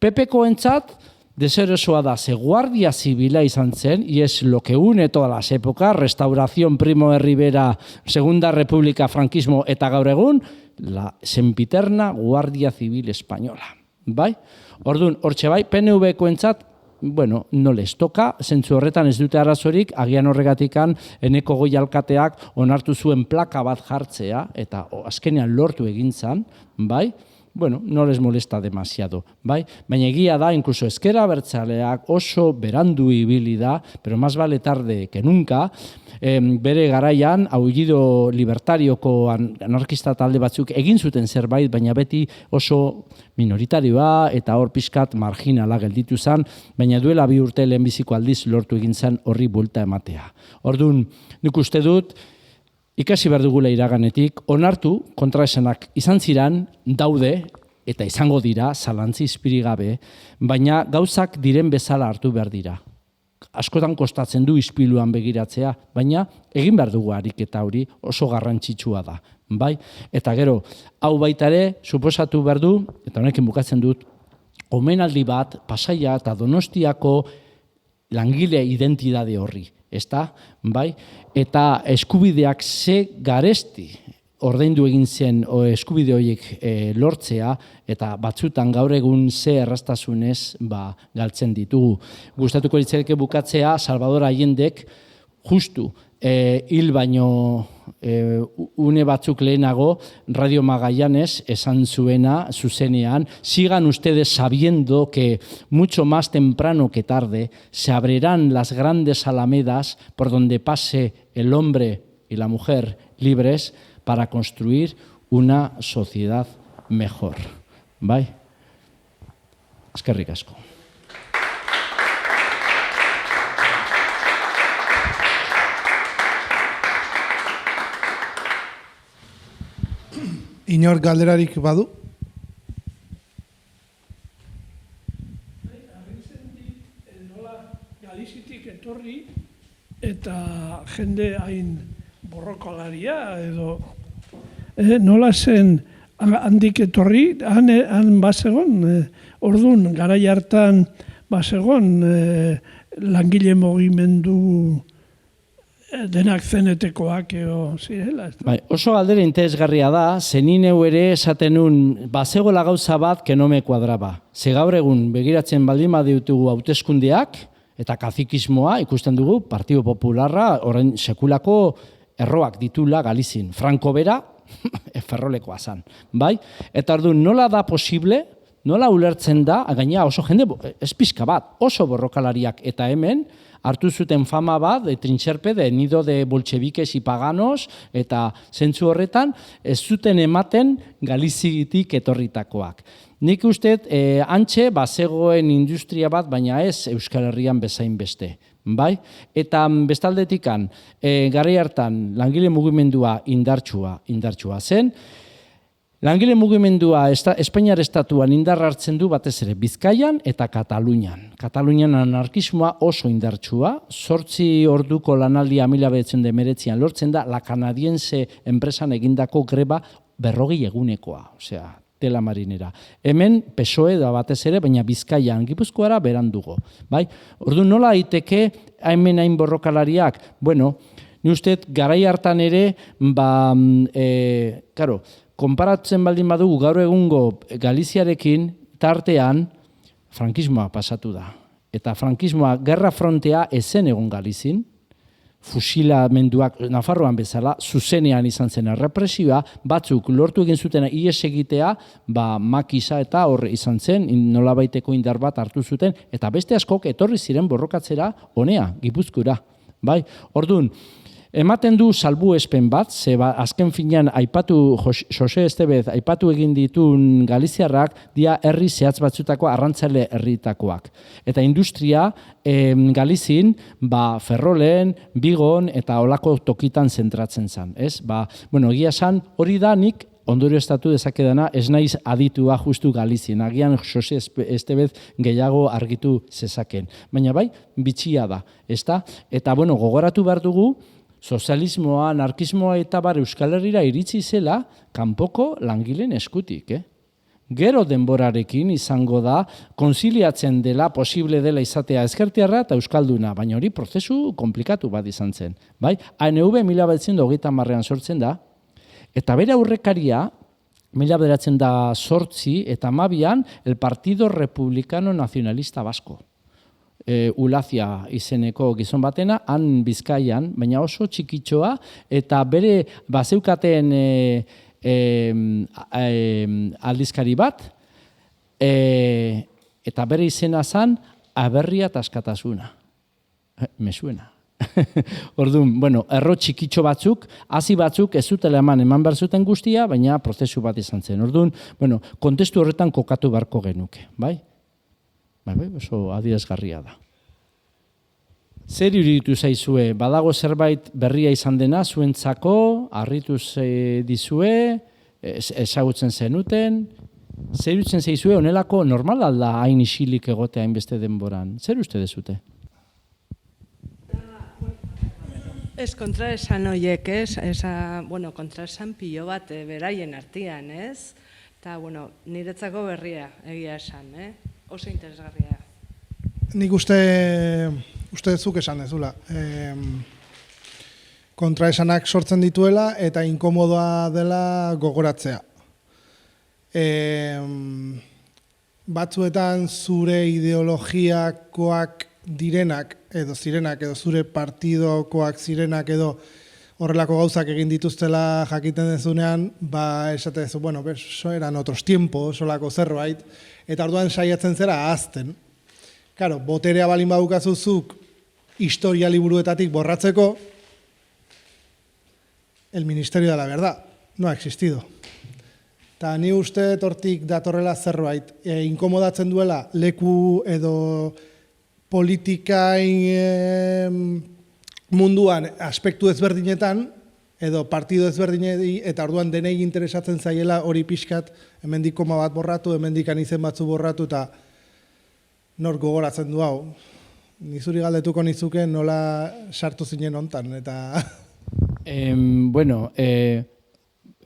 PP-koentzat deserosoa da, ze guardia zibila izan zen, y es lo que une todas las épocas, Restauración, Primo de Rivera, Segunda República, Frankismo, eta gaur egun, la sempiterna Guardia Civil Española. Bai? Orduan, hortxe bai, PNV-koentzat, bueno, no les toka, zentzu horretan ez dute arazorik, agian horregatikan Eneko Goi alkateak onartu zuen plaka bat jartzea, eta azkenean lortu egin zan, bai? Bueno, no les molesta demasiado, bai? Baina egia da, incluso ezkera abertzaleak oso berandu ibili da, pero más vale tarde que nunca, bere garaian, Aullido Libertarioko anarkista talde batzuk egin zuten zerbait, baina beti oso minoritarioa eta hor pixkat marginala gelditu zen, baina duela 2 urte lehenbiziko aldiz lortu egin zen horri buelta ematea. Orduan, nik uste dut, ikasi behar dugula iraganetik, onartu kontraesanak izan ziran, daude, eta izango dira, zalantzi izpirigabe, baina gauzak diren bezala hartu behar dira. Askotan kostatzen du ispiluan begiratzea, baina egin behar dugu ariketa hori oso garrantzitsua da. Bai? Eta gero, hau baita ere, suposatu behar du, eta honekin bukatzen dut, omenaldi bat, Pasaia eta Donostiako langile identitate horri. Ezta? Bai? Eta eskubideak ze garesti ordaindu egin zen eskubide horiek lortzea, eta batzutan gaur egun ze erraztasunez galtzen ditugu. Gustatuko litzake bukatzea Salvador Allendek justu hil baino une batzuk lehenago Radio Magallanes esan zuena zuzenean, sigan ustedes sabiendo que mucho más temprano que tarde se abrirán las grandes alamedas por donde pase el hombre y la mujer libres para construir una sociedad mejor. Bai? Eskerrik asko. Inor galderarik badu? Galizitik etorri eta jende hain borrokalaria edo nola zen handik etorri, han bazegon, orduan garai hartan bazegon langile mugimendu denak zenetekoak zirela. Bai, oso galdera interesgarria da, zenineu ere esaten nun, bazegoela gauza bat que no me cuadraba. Ze gaur egun begiratzen baldin baditugu hauteskundeak eta kazikismoa ikusten dugu Partido Popularra orain sekulako erroak ditula Galizin. Franco bera, ferrolekoa zan. Bai? Eta orduan nola da posible, nola ulertzen da, gaina oso jende, ez pixka bat, oso borrokalariak eta hemen, hartu zuten fama bat, de trintxerpe, de nido de bolcheviques y paganos, eta zentzu horretan, ez zuten ematen Galizitik etorritakoak. Nik uste, antxe, bazegoen industria bat, baina ez Euskal Herrian bezain beste. Bai? Eta bestaldetikan, garai hartan, langile mugimendua indartsua zen, langile mugimendua Espainiar estatuan indar hartzen du batez ere Bizkaian eta Katalunian. Katalunian anarkismoa oso indartsua, 8 orduko lanaldia 1919an lortzen da, la canadiense enpresan egindako greba 40 egunekoa, osea, tela marinera. Hemen PSOE da batez ere, baina Bizkaian, Gipuzkoara berandugo. Bai? Orduan nola daiteke hemen hain borrokalariak? Bueno, ni uste garai hartan ere, konparatzen baldin badugu gaur egungo Galiziarekin tartean frankismoa pasatu da. Eta frankismoa gerra frontea ezen egon Galizin, fusilamenduak Nafarroan bezala, zuzenean izan zen errepresioa, batzuk lortu egin zuten ihes egitea, makisa eta hor izan zen, nolabaiteko indar bat hartu zuten, eta beste askok etorri ziren borrokatzera honea, Gipuzkoara. Bai? Orduan, Ematen du salbuespen bat, ze azken finean aipatu Jose Estevez aipatu egin ditun galiziarrak dia herri zehatz batzutako arrantzale herritakoak. Eta industria Galizin Ferrolen, Bigon eta olako tokitan zentratzen zen, ez? Egia esan hori da nik ondorioztatu dezakedana, ez naiz aditua justu Galizien, agian Jose Estevez gehiago argitu zezaken. Baina bai, bitxia da, ezta? Eta gogoratu behar dugu, sozialismoa, anarkismoa eta Euskal Herrira iritsi zela kanpoko langileen eskutik. Gero denborarekin izango da, konziliatzen dela, posible dela izatea ezkertiarra eta euskalduna, baina hori prozesu komplikatu bat izan zen. ANV 1930an sortzen da, eta bere aurrekaria, 1908 eta 2012an, el Partido Republicano Nacionalista Vasco. Ulazia izeneko gizon batena, han Bizkaian, baina oso txikitxoa, eta bere bazeukaten aldizkari bat, eta bere izena zen Aberria eta Askatasuna. Mesuena. Orduan, erro txikitxo batzuk, hasi batzuk ez zutela eman behar zuten guztia, baina prozesu bat izan zen. Orduan, kontestu horretan kokatu beharko genuke, bai? Oso adierazgarria da. Zer iruditu zaizue? Badago zerbait berria izan dena, zuentzako, harritu dizue, ezagutzen zenuten, zer iruditzen zaizue, honelako normal alda hain isilik egotea hainbeste denboran? Zer uste dezute? Ez kontraesan horiek, ez? Kontraesan pilo bat beraien artean, ez? Eta, niretzako berria egia esan, oso interesgarria. Nik uste zuk esan dezula. Kontraesanak sortzen dituela eta inkomodoa dela gogoratzea. Batzuetan zure ideologiakoak direnak, edo zirenak, edo zure partidokoak zirenak, edo horrelako gauzak egin dituztela jakiten dezunean, esate dezu, eso eran otros tiempos, solako zerbait, eta orduan saiatzen zera ahazten. Claro, boterea balin badukazuzuk historia liburuetatik borratzeko, el Ministerio de la Verdad no ha existido. Eta ni uste hortik datorrela zerbait, inkomodatzen duela leku edo politikain munduan aspektu ezberdinetan, edo partido ezberdinei, eta orduan denei interesatzen zaiela hori pixkat, hemendik koma bat borratu, hemendik izen batzu borratu, eta nor gogoratzen du hau. Nizuri galdetuko nizuke nola sartu zinen hontan, eta...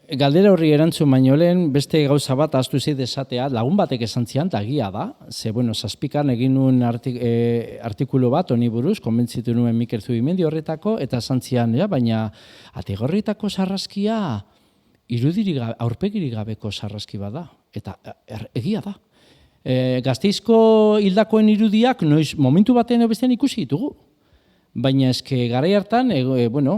Galdera horri erantzun baino lehen, beste gauza bat ahaztu zait esatea, lagun batek esan zian, eta egia da, zazpikan egin nuen artikulu bat, honi buruz, konbentzitu nuen Mikel Zubimendi horretako, eta esan zian, baina ategorritako sarraskia aurpegirik gabeko sarraski bada, eta egia da. Gasteizko hildakoen irudiak, momentu batean bestean ikusi ditugu. Baina eske garai hartan,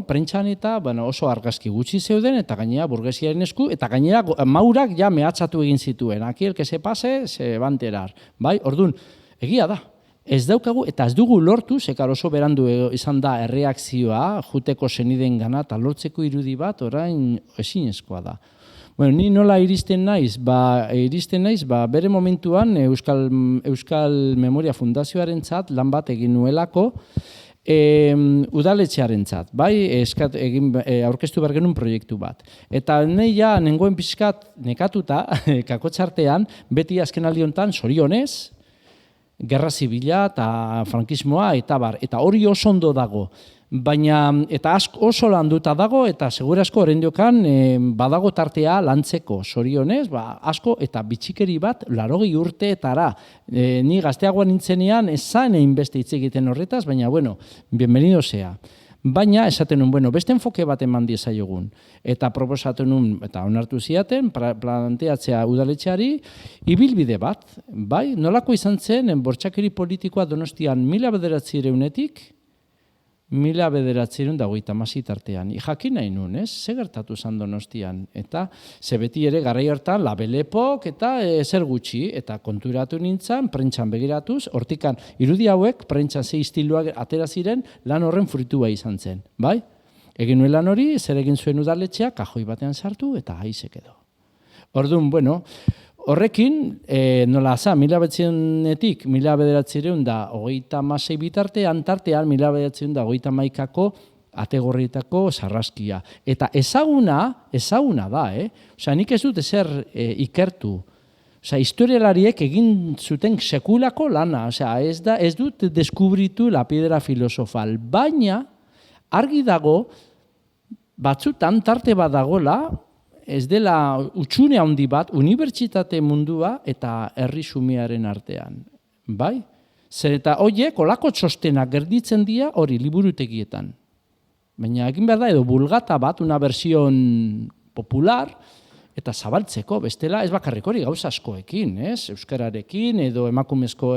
prentxan eta oso argazki gutxi zeuden, eta gainera burgesiaren esku, eta gainera maurak ja mehatzatu egin zituen. Aquí el que se pase, se va a enterar. Bai, orduan, egia da. Ez daukagu, eta ez dugu lortu, zekar oso berandu izan da erreakzioa, juteko seniden gana, eta lortzeko irudi bat, orain ezinezkoa da. Ni nola iristen naiz? Bere momentuan Euskal Memoria Fundazioarentzat lan bat egin nuelako, udaletxearentzat, aurkeztu behar genuen proiektu bat. Eta neia nengoen pixkat nekatuta, kakotxartean, beti azken aldiontan, zorionez, gerra zibila eta frankismoa, eta hori oso ondo dago. Baina, eta oso landuta dago, eta segura asko horrendiokan badago tartea lantzeko, zorionez, asko, eta bitxikeri bat, 80 urteetara. Ni gazteagoan nintzenean, ez zain beste hitz egiten horretaz, baina, bienvenido sea. Baina, esaten nun, beste enfoke bat eman diezaiogun. Eta proposatu nun, eta onartu ziaten, planteatzea udaletxeari, ibilbide bat, bai, nolako izan zen, bortxakeri politikoa Donostian 1900-etik, 1980 tartean. Jakin nahi nun, ez? Ze gertatu zan Donostian. Eta ze beti ere garai hartan labelepok eta zer gutxi. Eta konturatu nintzen, prentxan begiratuz, hortikan irudi hauek, prentxan ze istiluak atera ziren, lan horren fruitua izan zen. Bai? Egin nuen lan hori, zer egin zuen udaletxeak, kajoi batean sartu, eta haizek edo. Orduan, bueno, horrekin, nola za, 1900-etik 1996 bitartean, tartean 1991ko ategorrietako sarraskia. Eta ezaguna da, Osea, nik ez dut ezer ikertu. Osea, historialariek egin zuten sekulako lana. Osea, ez dut deskubritu la piedra filosofal. Baina, argi dago, batzutan tarte bat dagola, ez dela utxune handi bat, unibertsitate mundua eta herri xumearen artean. Bai? Zer eta horiek, olako txostenak gerditzen dira hori liburutegietan. Baina egin behar da, edo bulgata bat, una versión popular, eta zabaltzeko, bestela ez bakarrik hori gauza askoekin, ez? Euskararekin edo emakumezko,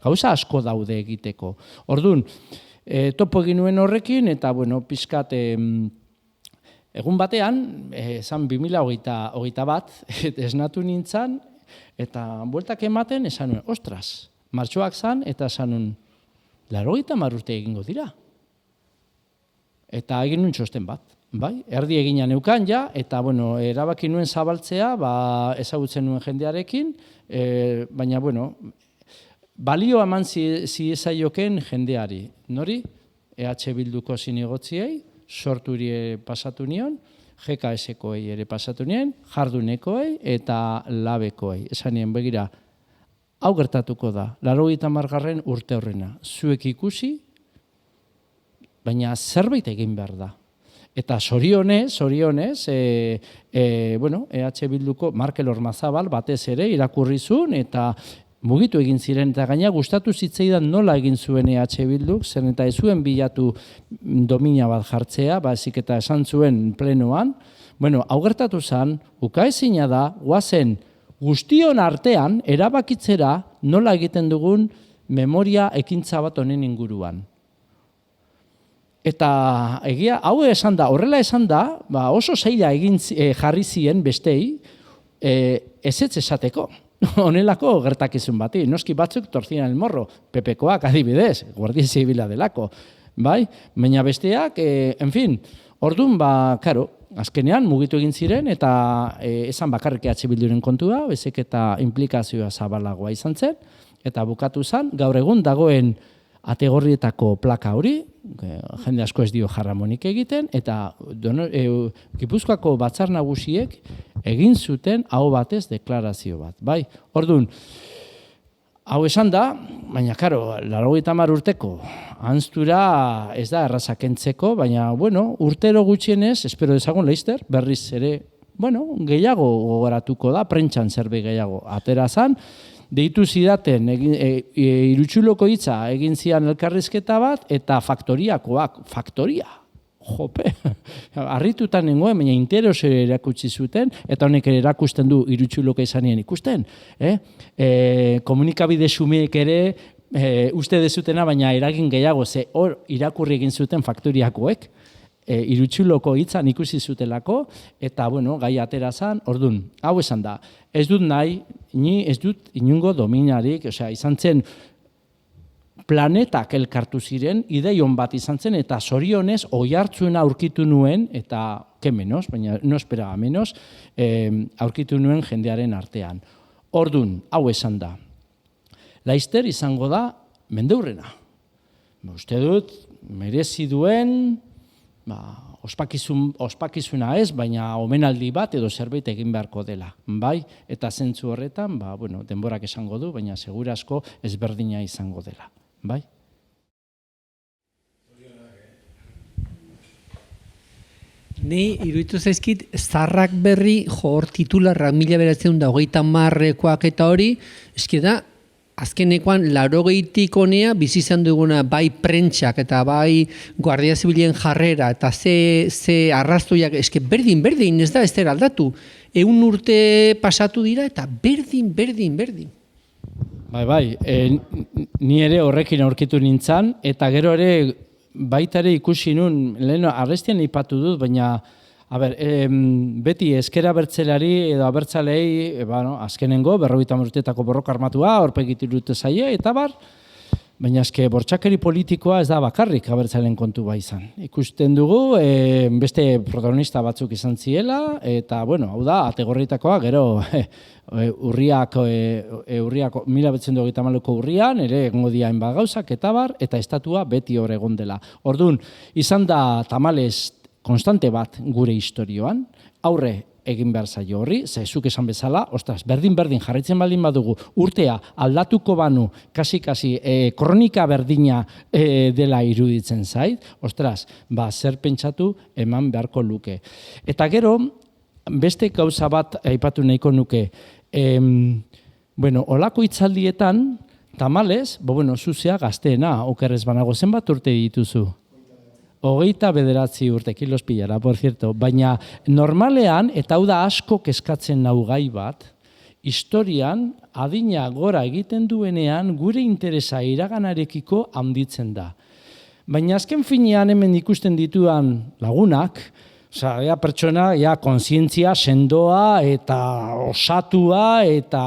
gauza asko daude egiteko. Orduan, topo egin nuen horrekin, eta, bueno, pixkat, egun batean, zan 2021 bat, esnatu nintzen, eta bueltak ematen, esan nuen, ostras, martxoak zan, eta esan nuen, 80 urte egingo dira. Eta egin nuen txosten bat. Bai, erdi egina neukan ja, eta bueno, erabaki nuen zabaltzea, ezagutzen nuen jendearekin, baina bueno, balio eman ziezaioken jendeari. Nori? EH Bilduko zinegotziei, sorturi pasatu nion, GKS-koei ere pasatu nien, jardunekoei eta labekoei. Esan nien, begira, hau gertatuko da, 80. urte horrena, zuek ikusi, baina zerbait egin behar da. Eta zorionez, EH Bilduko Markel Ormazabal batez ere irakurrizun eta mugitu egin ziren, eta gaina gustatu zitzaidan nola egin zuen EH Bilduk, zen eta ez zuen bilatu domina bat jartzea, ezik eta esan zuen plenoan. Bueno, hau gertatu zen, ukaezina da, guazen guztion artean erabakitzera nola egiten dugun memoria ekintza bat honen inguruan. Eta egia, hau esan da, horrela esan da, oso zaila jarri zien bestei, ezetz esateko. Honelako gertakizun bati. Noski batzuk torzian el morro, PPkoak adibidez, Guardia Zibila delako. Bai? Baina besteak, en fin, orduan, karo, azkenean mugitu egin ziren, eta esan bakarrik EH Bilduren kontua, bezek eta implikazioa zabalagoa izan zen, eta bukatu zen, gaur egun dagoen ategorrietako plaka hori, jende asko ez dio jarramonik egiten, eta Gipuzkoako batzar nagusiek egin zuten aho batez deklarazio bat. Bai, orduan, hau esan da, baina, karo, 80 urteko anztura ez da erraza kentzeko, baina, bueno, urtero gutxienez, espero dezagun Leister, berriz ere, bueno, gehiago gogoratuko da, prentxan zerbait gehiago atera zan, deitu zidaten, irutxuloko hitza egin zian elkarrizketa bat, eta faktoria, jope, harritutan nengoen, baina interes erakutsi zuten, eta honek ere erakusten du irutxuloka izanien ikusten. Komunikabide xumeek ere, uste dezutena, baina eragin gehiago, ze hor irakurri egin zuten faktoriakoek, irutxuloko hitzan ikusi zutelako, eta, bueno, gai atera zan, orduan, hau esan da, ez dut nahi, ni ez dut inungo dominarik, osea, izan zen planetak elkartu ziren, ideion bat izan zen, eta zorionez, oihartzuna aurkitu nuen, eta, ke menos, baina no esperaba menos, aurkitu nuen jendearen artean. Orduan, hau esan da, Leister izango da mendeurrena. Uste dut, merezi duen, ospakizuna ez, baina omenaldi bat edo zerbait egin beharko dela. Bai, eta zentzu horretan, denborak esango du, baina segurazko ezberdina izango dela. Bai? Ni iruditu zaizkit, Zarrak Berri, hor titularrak 1930koak eta hori, eski da, azkenekoan 80tik honea bizi izan duguna bai prentsak eta bai Guardia Zibilen jarrera eta ze arrazoiak, eske berdin, ez da, ez dira aldatu. 100 urte pasatu dira eta berdin. Bai, ni ere horrekin aurkitu nintzen, eta gero ere baita ere ikusi nun, lehen arrestian ipatu dut, baina beti ezker abertzaleari edo abertzalei, azkenengo, 50 urteetako borroka armatua, aurpegit irute zaie, eta Baina eske bortxakeri politikoa ez da bakarrik abertzalen kontu bai izan. Ikusten dugu, beste protagonista batzuk izan ziela, eta, bueno, hau da, ategorritakoa, gero, urriak 1924ko urrian, ere egongo dira hainbat gauzak, eta bar, eta estatua beti hor egon dela. Orduan, izan da tamalez konstante bat gure historioan, aurre egin behar zaio horri, zezuk esan bezala, ostras, berdin jarraitzen baldin badugu, urtea aldatuko banu, kasi kronika berdina dela iruditzen zait, ostras, zer pentsatu eman beharko luke. Eta gero, beste gauza bat aipatu nahiko nuke, olako hitzaldietan, tamalez, zuzea gazteena, okerrez banago, zenbat urte dituzu? 29 urte, kilos pilara, por cierto, baina normalean, eta hau da asko kezkatzen nau gai bat, historian adina gora egiten duenean gure interesa iraganarekiko handitzen da. Baina azken finean hemen ikusten dituan lagunak, pertsona, kontzientzia sendoa eta osatua eta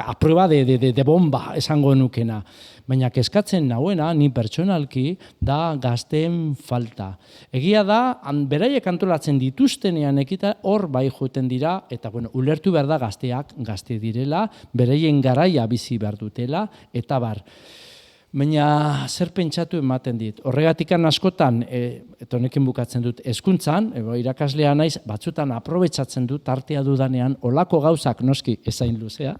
aprueba de bomba esango nukena. Baina kezkatzen nauena, ni pertsonalki, da gazteen falta. Egia da, beraiek antolatzen dituztenean ekita hor bai joeten dira, eta ulertu behar da gazteak gazte direla, beraien garaia bizi behar dutela, eta bar. Baina zer pentsatu ematen dit. Horregatikan askotan, eta honekin bukatzen dut, hezkuntzan, irakaslea naiz, batzutan aprobetxatzen dut, tartea dudanean, olako gauzak noski ezain luzea,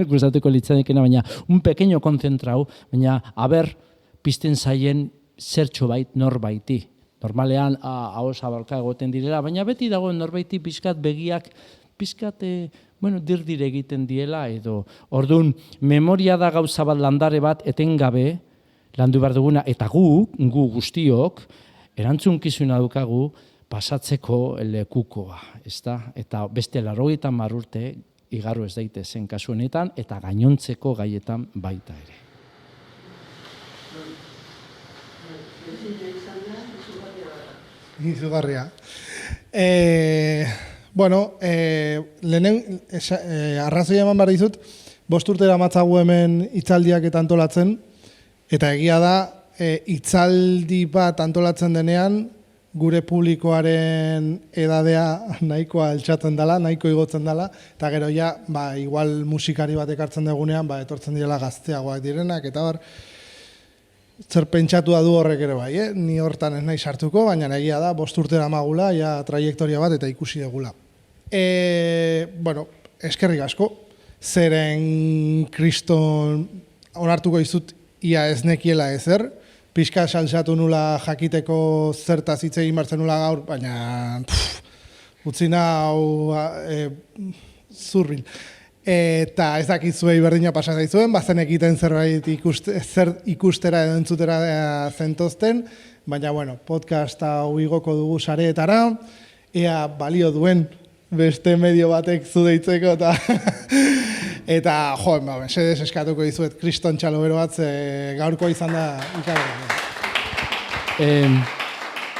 gustatuko litzatekena, baina un pequeño konzentrau, baina haber pizten zaien zertxo bait norbaiti. Normalean, hau zabalka egoten direla, baina beti dagoen norbaiti pizkat begiak, pizkat dir egiten diela edo. Orduan, memoria da gauza bat landare bat etengabe, landu behar duguna, eta gu guztiok, erantzunkizuna dukagu pasatzeko lekukoa, ezta? Eta beste 80 urte igaru ez daitezen kasu honetan, eta gainontzeko gaietan baita ere. Izugarria. Lehenen arrazoia eman behar dizut, 5 urtera matzagu hemen hitzaldiak eta antolatzen, eta egia da, hitzaldi bat antolatzen denean, gure publikoaren edadea nahikoa altxatzen dela, nahiko igotzen dela, eta gero igual musikari bat ekartzen dugunean, etortzen direla gazteagoak direnak, eta hor, zer pentsatu du horrek ere bai, ni hortan ez nahi sartuko, baina egia da, 5 urtera magula, trajektoria bat eta ikusi degula. Eskerrik asko, zeren kriston onartuko izut ia ez nekiela ezer, pixka salsatu nula jakiteko zertaz hitz egin bartzen nula gaur, baina utzi nau zurrin. Eta ez dakizuei berdina pasa zaizuen, bazen egiten zerbait ikustera edo entzutera zentozten, baina podcast hau igoko dugu sareetara, ea balio duen beste medio batek zudeitzeko eta mesedez eskatuko dizuet kriston txalobero bat gaurkoa izan da ikarra.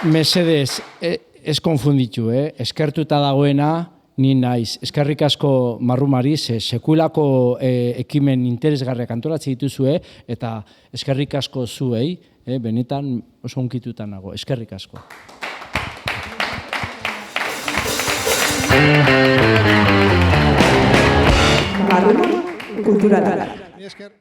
Mesedez, ez konfunditu, eskertuta dagoena, ni naiz. Eskerrik asko marrumari, sekulako ekimen interesgarriak antolatzen dituzue, eta eskerrik asko zuei, benetan oso unkitutan nago. Eskerrik asko. Marruma kulturala. Esker.